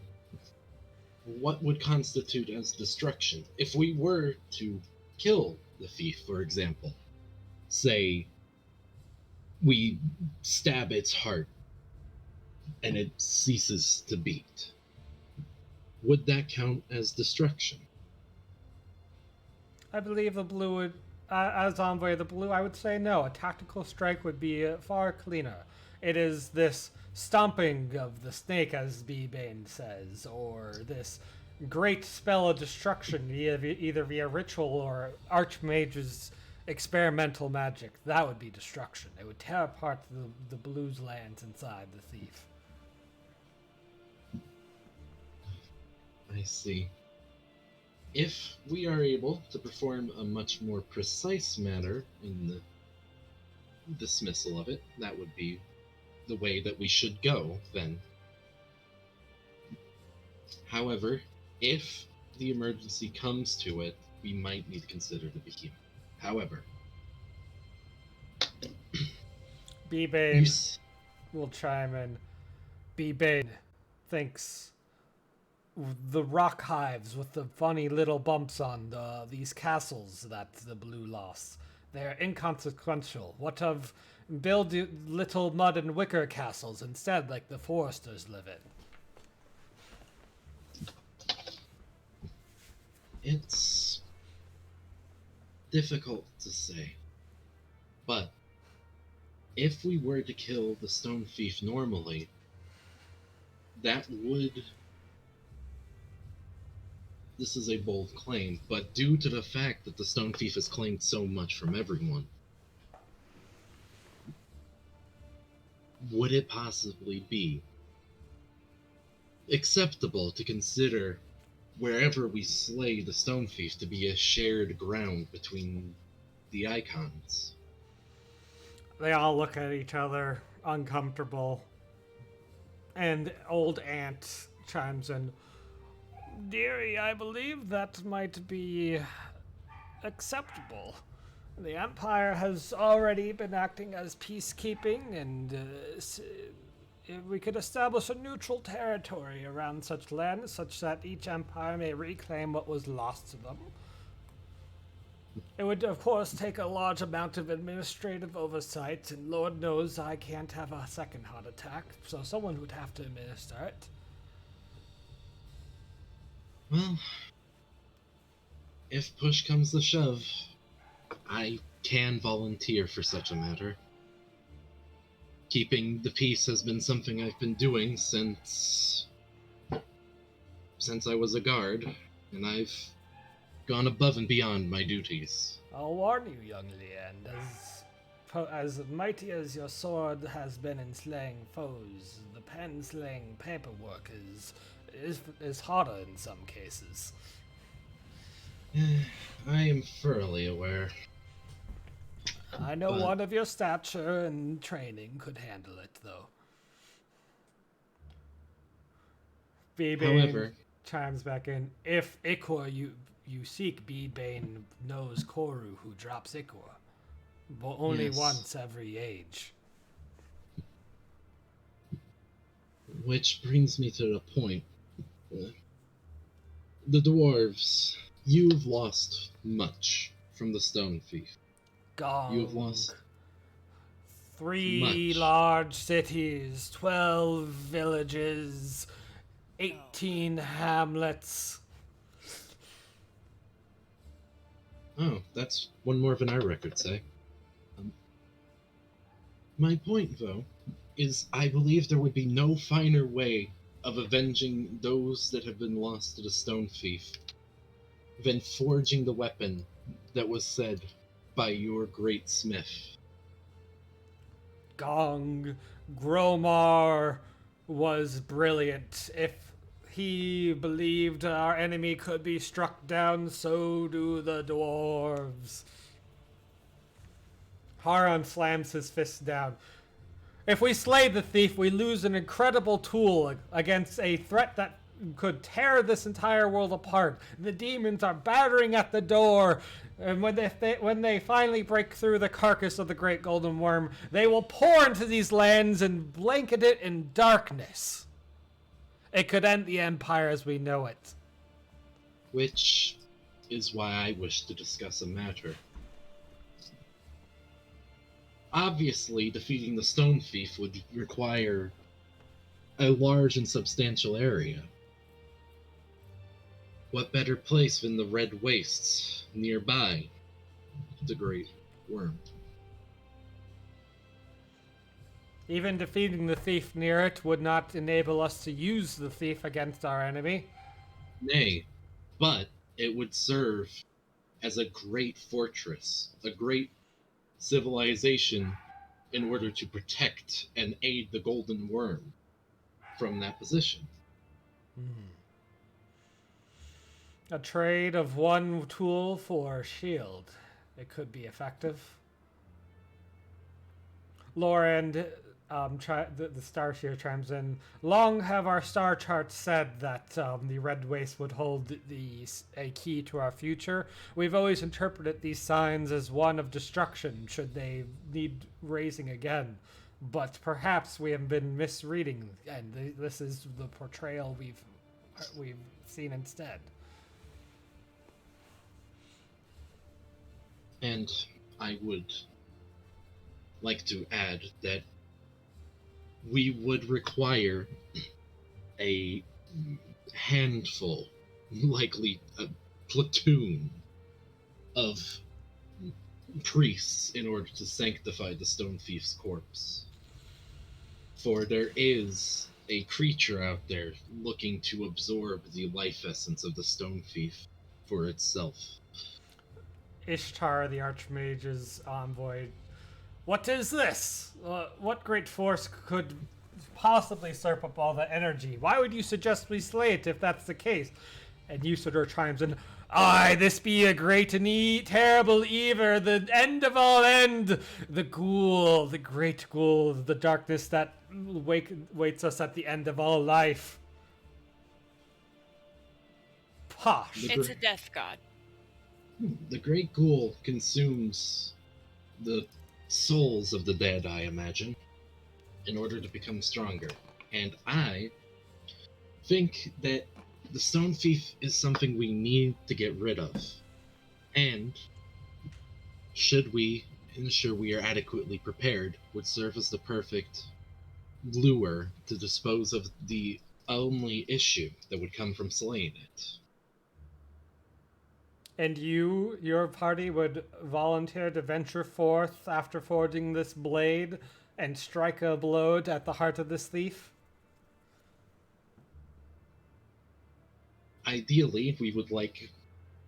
what would constitute as destruction? If we were to kill the thief, for example, say we stab its heart and it ceases to beat, would that count as destruction? I believe the Blue would, as envoy of the Blue, I would say no. A tactical strike would be far cleaner. It is this stomping of the snake, as B-Bane says, or this great spell of destruction, either via ritual or Archmage's experimental magic. That would be destruction. It would tear apart the Blue's lands inside the thief. I see. If we are able to perform a much more precise matter in the dismissal of it, that would be the way that we should go, then. However, if the emergency comes to it, we might need to consider the behemoth. However, B-Bane will chime in. B-Bane thinks the rock hives with the funny little bumps on these castles that the Blue lost, they're inconsequential. What of build little mud and wicker castles instead, like the foresters live in? It's difficult to say, but if we were to kill the Stone Thief normally, that would... This is a bold claim, but due to the fact that the Stone Thief has claimed so much from everyone, would it possibly be acceptable to consider wherever we slay the Stone Thief to be a shared ground between the icons? They all look at each other, uncomfortable. And old Aunt chimes in. Dearie, I believe that might be acceptable. The Empire has already been acting as peacekeeping, and if we could establish a neutral territory around such lands, such that each empire may reclaim what was lost to them. It would, of course, take a large amount of administrative oversight, and Lord knows I can't have a second heart attack, so someone would have to administer it. Well, if push comes to shove, I can volunteer for such a matter. Keeping the peace has been something I've been doing since I was a guard, and I've gone above and beyond my duties. I'll warn you, young Leand, as mighty as your sword has been in slaying foes, the pen-slaying paperwork is harder in some cases. I am thoroughly aware. I know But- one of your stature and training could handle it, though. B-Bane However, chimes back in. If Ichor you seek, B-Bane knows Koru who drops Ichor. But only Yes. once every age. which brings me to the point. The dwarves, you've lost much from the Stone Thief. Gong. You've lost 3 much. large cities, 12 villages, 18 hamlets. Oh, that's one more than our records say. My point, though, is I believe there would be no finer way of avenging those that have been lost to the Stone Thief than forging the weapon that was said by your great smith. Gong. Gromar was brilliant. If he believed our enemy could be struck down, so do the dwarves. Haran slams his fist down. If we slay the thief, we lose an incredible tool against a threat that could tear this entire world apart. The demons are battering at the door, and when they finally break through the carcass of the great golden worm, they will pour into these lands and blanket it in darkness. It could end the Empire as we know it. Which is why I wish to discuss a matter. Obviously, defeating the Stone Thief would require a large and substantial area. What better place than the Red Wastes nearby the Great Worm? Even defeating the thief near it would not enable us to use the thief against our enemy. Nay, but it would serve as a great fortress, a great civilization in order to protect and aid the Golden Worm from that position. A trade of 1 tool for shield. It could be effective. Lauren, the Starshear chimes in. Long have our star charts said that the Red Waste would hold a key to our future. We've always interpreted these signs as one of destruction should they need raising again. But perhaps we have been misreading, and this is the portrayal we've seen instead. And I would like to add that we would require a handful, likely a platoon, of priests in order to sanctify the stone thief's corpse. For there is a creature out there looking to absorb the life essence of the stone thief for itself. Ishtar, the Archmage's envoy. What is this? What great force could possibly slurp up all the energy? Why would you suggest we slay it if that's the case? And Usador chimes in, Aye, this be a great and terrible evil, the end of all end, the ghoul, the great ghoul, the darkness that waits us at the end of all life. Posh. It's a death god. The great ghoul consumes the souls of the dead, I imagine, in order to become stronger. And I think that the stone thief is something we need to get rid of. And should we ensure we are adequately prepared, would serve as the perfect lure to dispose of the only issue that would come from slaying it. And your party would volunteer to venture forth after forging this blade and strike a blow at the heart of this thief? Ideally, we would like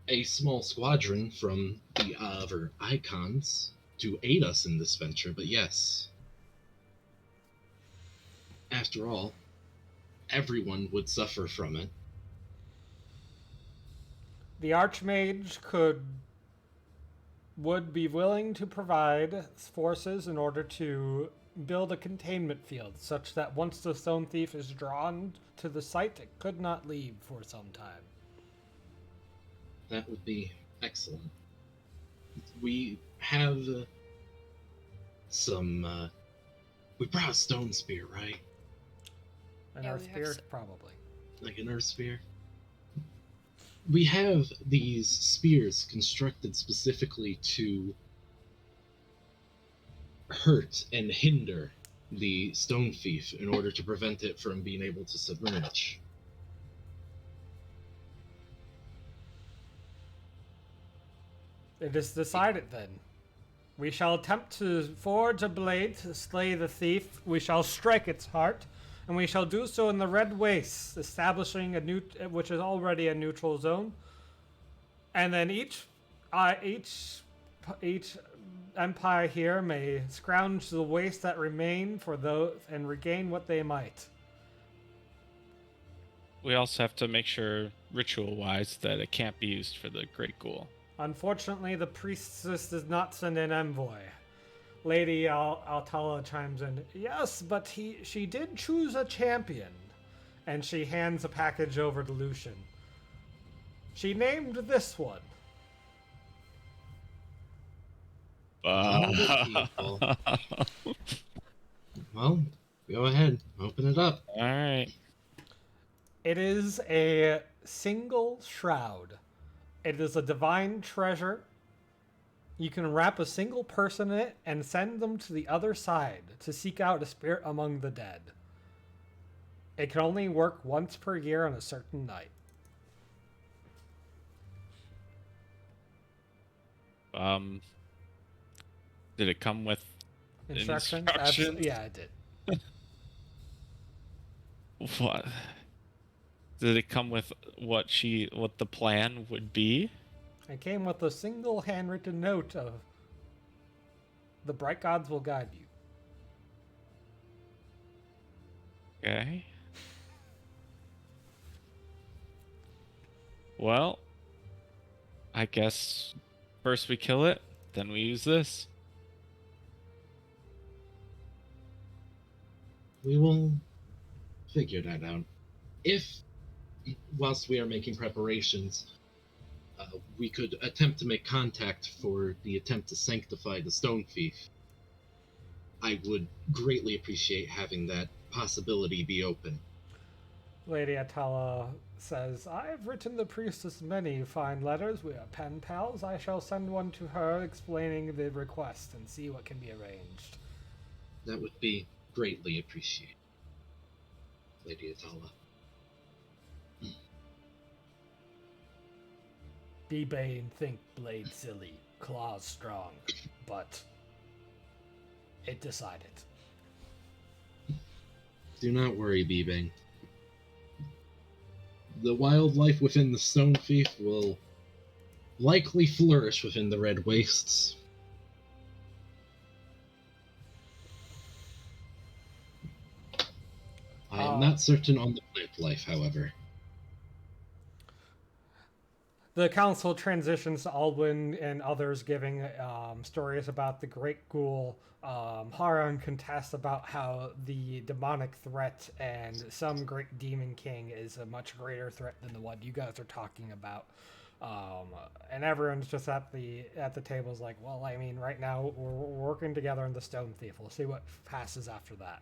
a small squadron from the other icons to aid us in this venture, but yes. After all, everyone would suffer from it. The Archmage would be willing to provide forces in order to build a containment field such that once the stone thief is drawn to the site, it could not leave for some time. That would be excellent. We have some. We brought a stone spear, right? An Yeah, earth we have spear, s- probably. Like an earth spear. We have these spears constructed specifically to hurt and hinder the stone thief in order to prevent it from being able to submerge. It is decided then. We shall attempt to forge a blade to slay the thief. We shall strike its heart, and we shall do so in the Red Wastes, establishing which is already a neutral zone. And then each empire here may scrounge the waste that remain for those and regain what they might. We also have to make sure, ritual-wise, that it can't be used for the Great Ghoul. Unfortunately, the priestess does not send an envoy. Lady Altala chimes in, Yes, but she did choose a champion. And she hands a package over to Lucian. She named this one. People. Well, go ahead, open it up. All right. It is a single shroud. It is a divine treasure. You can wrap a single person in it and send them to the other side to seek out a spirit among the dead. It can only work once per year on a certain night. Did it come with Instructions? instructions? Yeah, it did. What? Did it come with what the plan would be? It came with a single handwritten note of the bright gods will guide you. Okay. Well, I guess first we kill it, then we use this. We will figure that out. If, whilst we are making preparations, we could attempt to make contact for the attempt to sanctify the stone thief, I would greatly appreciate having that possibility be open. Lady Atala says, I've written the priestess many fine letters. We are pen pals. I shall send one to her explaining the request and see what can be arranged. That would be greatly appreciated, Lady Atala. Be Bane, think blade silly. claws strong, but it decided. Do not worry, Beebing. The wildlife within the Stone Thief will likely flourish within the Red Wastes. I am not certain on the plant life, however. The council transitions to Aldwin and others giving stories about the Great Ghoul. Haran contests about how the demonic threat and some great demon king is a much greater threat than the one you guys are talking about. And everyone's just at the tables like, well, I mean, right now we're working together in the Stone Thief. We'll see what passes after that.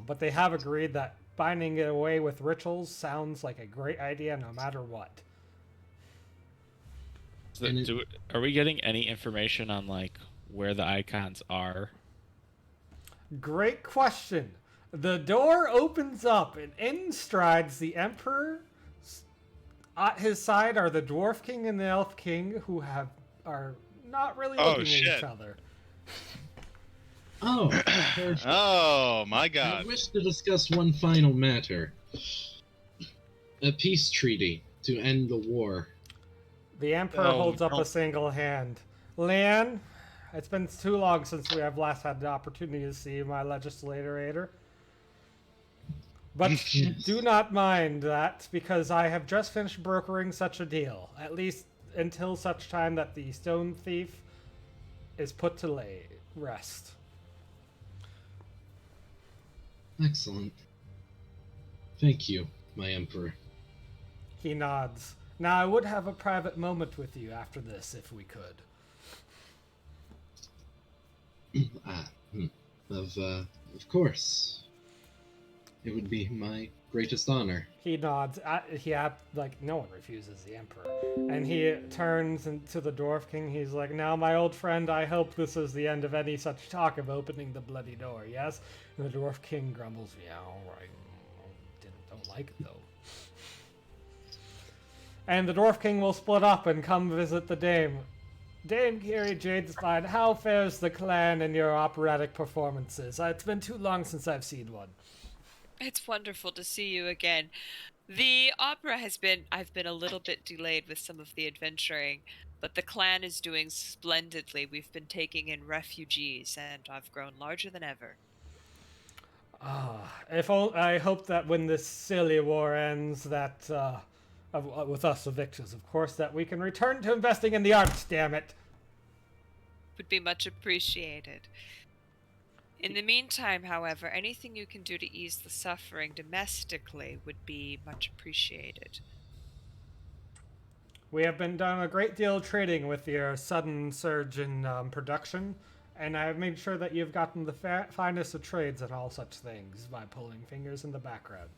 But they have agreed that binding it away with rituals sounds like a great idea no matter what. So are we getting any information on like where the icons are? Great question. The door opens up and in strides the Emperor. At his side are the Dwarf King and the Elf King, who are not really looking at each other. Oh, oh my God! I wish to discuss one final matter: a peace treaty to end the war. The Emperor holds up a single hand. Lan, it's been too long since we have last had the opportunity to see my legislator. But do not mind that, because I have just finished brokering such a deal, at least until such time that the Stone Thief is put to rest. Excellent. Thank you, my Emperor. He nods. Now, I would have a private moment with you after this, if we could. Of course. It would be my greatest honor. He nods. No one refuses the Emperor. And he turns to the Dwarf King. He's like, now, my old friend, I hope this is the end of any such talk of opening the bloody door, yes? And the Dwarf King grumbles, yeah, all right. Don't like it, though. And the Dwarf King will split up and come visit the Dame. Dame Kiri Jadespine, how fares the clan in your operatic performances? It's been too long since I've seen one. It's wonderful to see you again. The opera I've been a little bit delayed with some of the adventuring, but the clan is doing splendidly. We've been taking in refugees, and I've grown larger than ever. I hope that when this silly war ends, that, with us the victors, of course, that we can return to investing in the arts, damn it. Would be much appreciated. In the meantime, however, anything you can do to ease the suffering domestically would be much appreciated. We have been done a great deal of trading with your sudden surge in production, and I have made sure that you've gotten the finest of trades and all such things by pulling fingers in the background.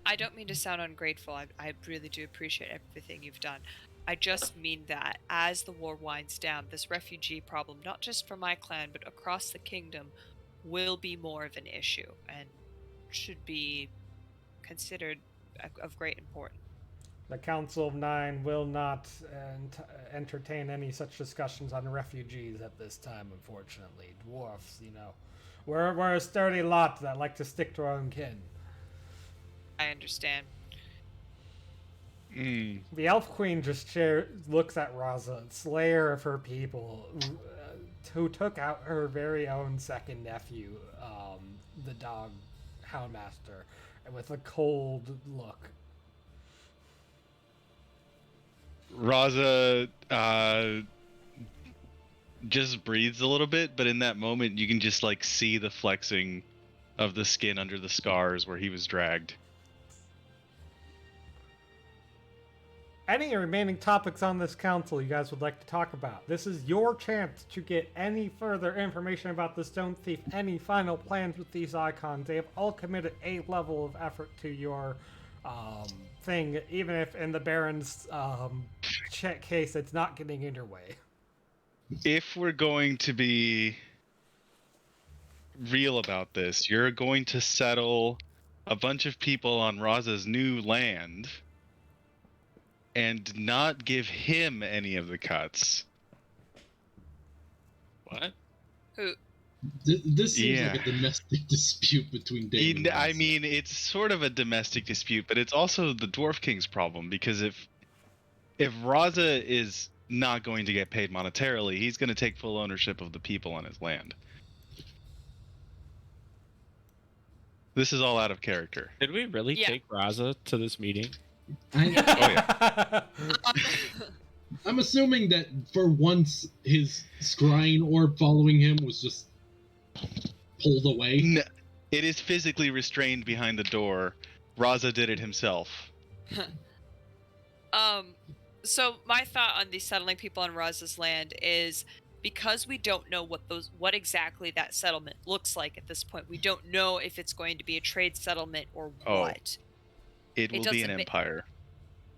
I don't mean to sound ungrateful. I really do appreciate everything you've done. I just mean that as the war winds down, this refugee problem, not just for my clan, but across the kingdom, will be more of an issue and should be considered of great importance. The Council of Nine will not entertain any such discussions on refugees at this time, unfortunately. Dwarfs, we're a sturdy lot that like to stick to our own kin. I understand. The Elf Queen just looks at Raza, slayer of her people, who took out her very own second nephew, the dog Houndmaster, with a cold look. Raza just breathes a little bit, but in that moment you can just like see the flexing of the skin under the scars where he was dragged. Any remaining topics on this council you guys would like to talk about? This is your chance to get any further information about the Stone Thief, any final plans with these icons. They have all committed a level of effort to your thing, even if in the Baron's case it's not getting in your way. If we're going to be real about this, you're going to settle a bunch of people on Raza's new land and not give him any of the cuts. What? Who? This seems Yeah. like a domestic dispute between Dave and I Rosa. mean, it's sort of a domestic dispute, but it's also the Dwarf King's problem, because if Raza is not going to get paid monetarily, he's going to take full ownership of the people on his land. This is all out of character. Did we really Yeah. take Raza to this meeting? I'm assuming that for once his scrying orb following him was just pulled away. It is physically restrained behind the door. Raza did it himself. So my thought on the settling people on Raza's land is, because we don't know what exactly that settlement looks like at this point. We don't know if it's going to be a trade settlement or what. It will be an empire.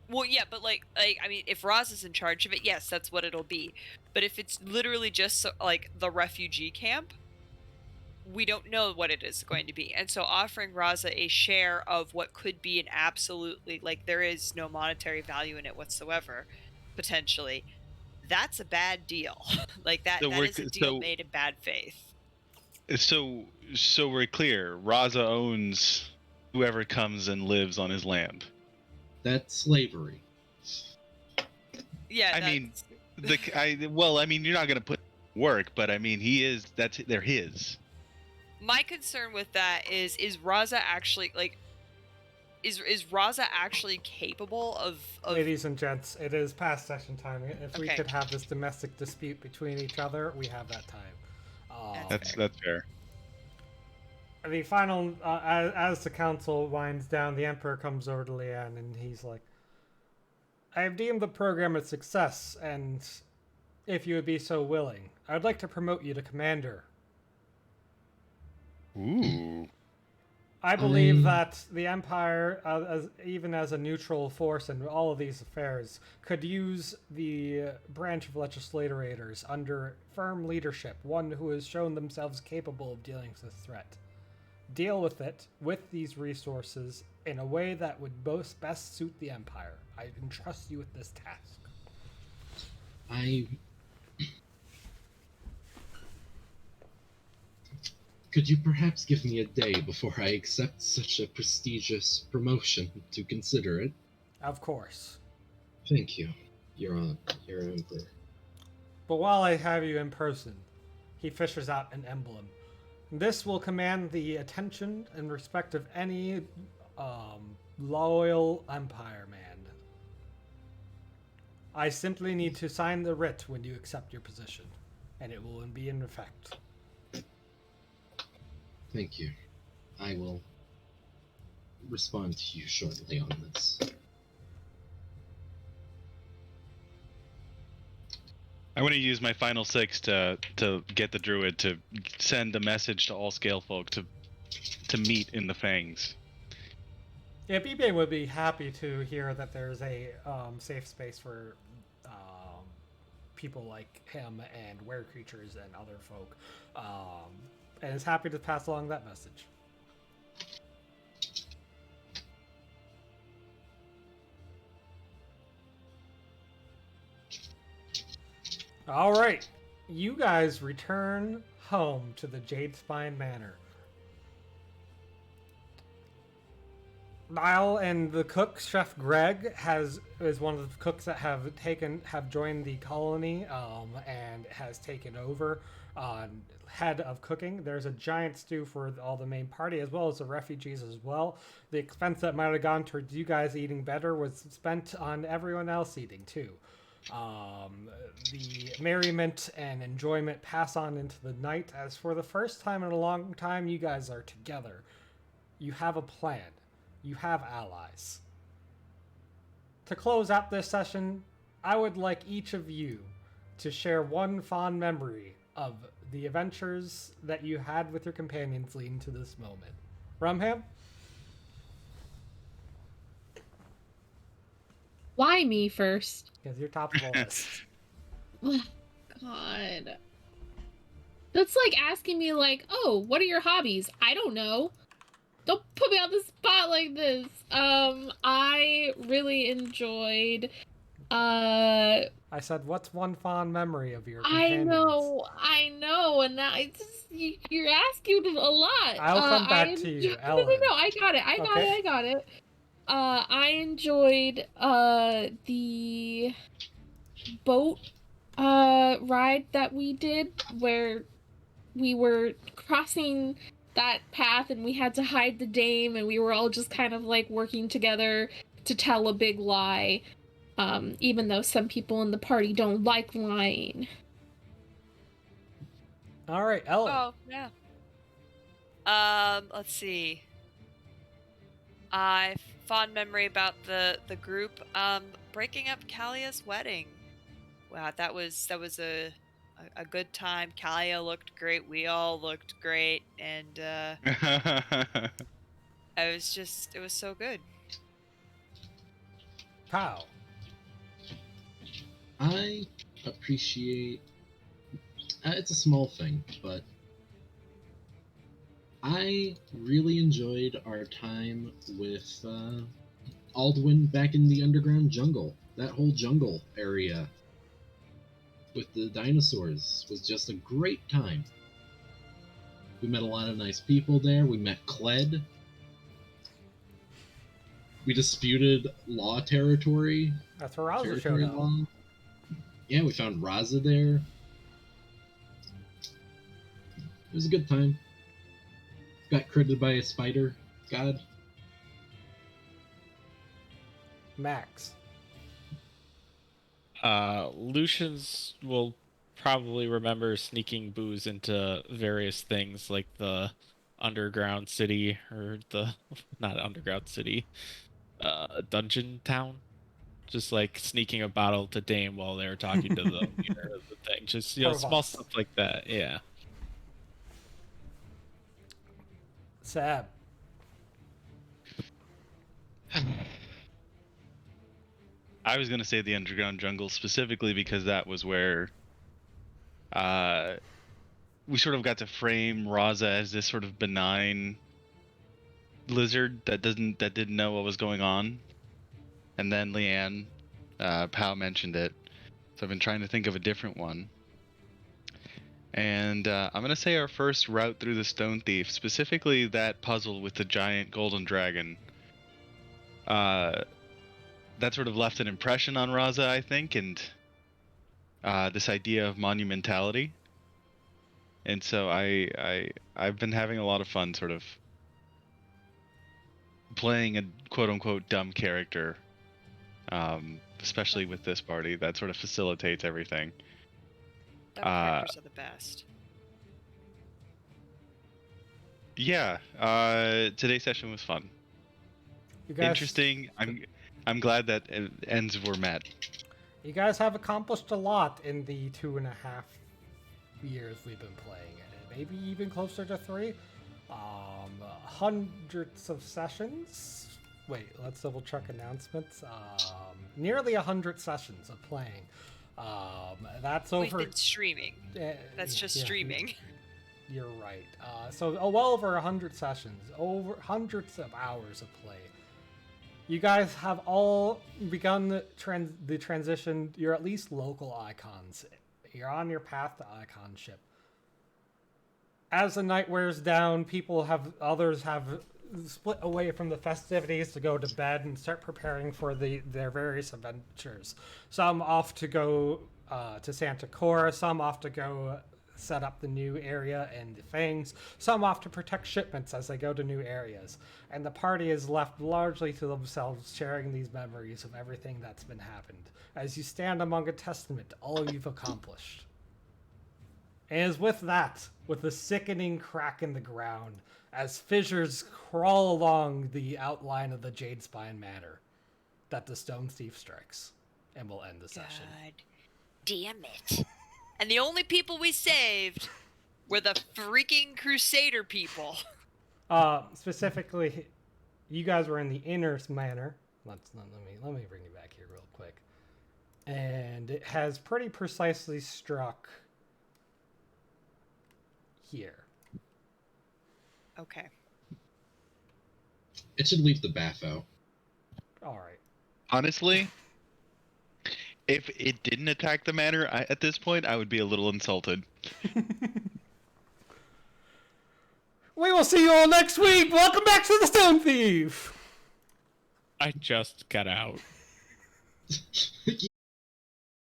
Well, yeah, but like I mean, if Raza's in charge of it, yes, that's what it'll be. But if it's literally just like the refugee camp, we don't know what it is going to be. And so offering Raza a share of what could be an absolutely, like, there is no monetary value in it whatsoever, potentially, that's a bad deal. Like, that is a deal made in bad faith. So we're clear. Raza owns whoever comes and lives on his land. That's slavery. Yeah, I mean, you're not gonna put work, but I mean, they're his. My concern with that is Raza actually, like, is Raza actually capable of... Ladies and gents, it is past session time. If we Okay. could have this domestic dispute between each other, we have that time. That's fair. The final, as the council winds down, the Emperor comes over to Leanne and he's like, I have deemed the program a success, and if you would be so willing, I would like to promote you to commander. Ooh. I believe that the Empire, even as a neutral force in all of these affairs, could use the branch of legislators under firm leadership, one who has shown themselves capable of dealing with this threat. Deal with it, with these resources, in a way that would best suit the Empire. I entrust you with this task. Could you perhaps give me a day before I accept such a prestigious promotion to consider it? Of course. Thank you, Your Emperor. But while I have you in person, he fishes out an emblem. This will command the attention and respect of any loyal Empire man. I simply need to sign the writ when you accept your position, and it will be in effect. Thank you. I will respond to you shortly on this. I want to use my final 6 to get the druid to send a message to all scale folk to meet in the Fangs. Yeah, B-Bay would be happy to hear that there's a safe space for people like him and were creatures and other folk, and is happy to pass along that message. All right, you guys return home to the Jadespine Manor. Niall and the cook, Chef Greg, is one of the cooks that have joined the colony and has taken over on head of cooking. There's a giant stew for all the main party as well as the refugees as well. The expense that might have gone towards you guys eating better was spent on everyone else eating too. The merriment and enjoyment pass on into the night as for the first time in a long time you guys are together. You have a plan. You have allies. To close out this session, I would like each of you to share one fond memory of the adventures that you had with your companions leading to this moment. Rumham? Why me first? Because you're top of the list. God. That's like asking me, like, oh, what are your hobbies? I don't know. Don't put me on the spot like this. I really enjoyed I said, what's one fond memory of your I companions? know, and that you're asking a lot. I'll come back to you, No, Ellen. I got it. I got it. I enjoyed the boat ride that we did where we were crossing that path and we had to hide the dame and we were all just kind of like working together to tell a big lie. Even though some people in the party don't like lying. All right, Ellen. Oh, yeah. Let's see. I fond memory about the group breaking up Kalia's wedding. Wow, that was a good time. Kalia looked great. We all looked great, and it was so good. Pow. I appreciate. It's a small thing, but I really enjoyed our time with Aldwin back in the underground jungle. That whole jungle area with the dinosaurs was just a great time. We met a lot of nice people there. We met Kled. We disputed law territory. That's where Raza showed Territory up. law. Yeah, we found Raza there. It was a good time. Got critted by a spider god. Max. Lucians will probably remember sneaking booze into various things like the underground city or the not underground city, dungeon town. Just like sneaking a bottle to Dame while they were talking to the leader of the thing. Just small Provost. stuff like that. Yeah. Sab. I was gonna say the underground jungle specifically because that was where we sort of got to frame Raza as this sort of benign lizard that didn't know what was going on. And then Leanne, Pal mentioned it. So I've been trying to think of a different one. And I'm gonna say our first route through the Stone Thief, specifically that puzzle with the giant golden dragon. That sort of left an impression on Raza, I think, and this idea of monumentality. And so I've been having a lot of fun sort of playing a quote-unquote dumb character, especially with this party that sort of facilitates everything. Dumb characters are the best. Yeah, today's session was fun. You guys, Interesting. I'm glad that ends were met. You guys have accomplished a lot in the 2.5 years we've been playing it. Maybe even closer to 3. Hundreds of sessions. Wait, let's double check announcements. Nearly 100 sessions of playing. That's over. We've been streaming. That's just streaming. You're right. So well over 100 sessions, over hundreds of hours of play. You guys have all begun the transition. You're at least local icons. You're on your path to iconship. As the night wears down, others have split away from the festivities to go to bed and start preparing for their various adventures. Some off to go to Santa Cora, some off to go set up the new area in the Fangs, some off to protect shipments as they go to new areas. And the party is left largely to themselves, sharing these memories of everything that's been happened, as you stand among a testament to all you've accomplished. And as with that, with a sickening crack in the ground, as fissures crawl along the outline of the Jadespine Manor, that the Stone Thief strikes, and will end the session. God damn it. And the only people we saved were the freaking Crusader people. Specifically, you guys were in the inner manor. Let me bring you back here real quick. And it has pretty precisely struck here. Okay. It should leave the bath out. All right. Honestly, If it didn't attack the manor at this point, I would be a little insulted. We will see you all next week. Welcome back to the Stone Thief. I just got out. You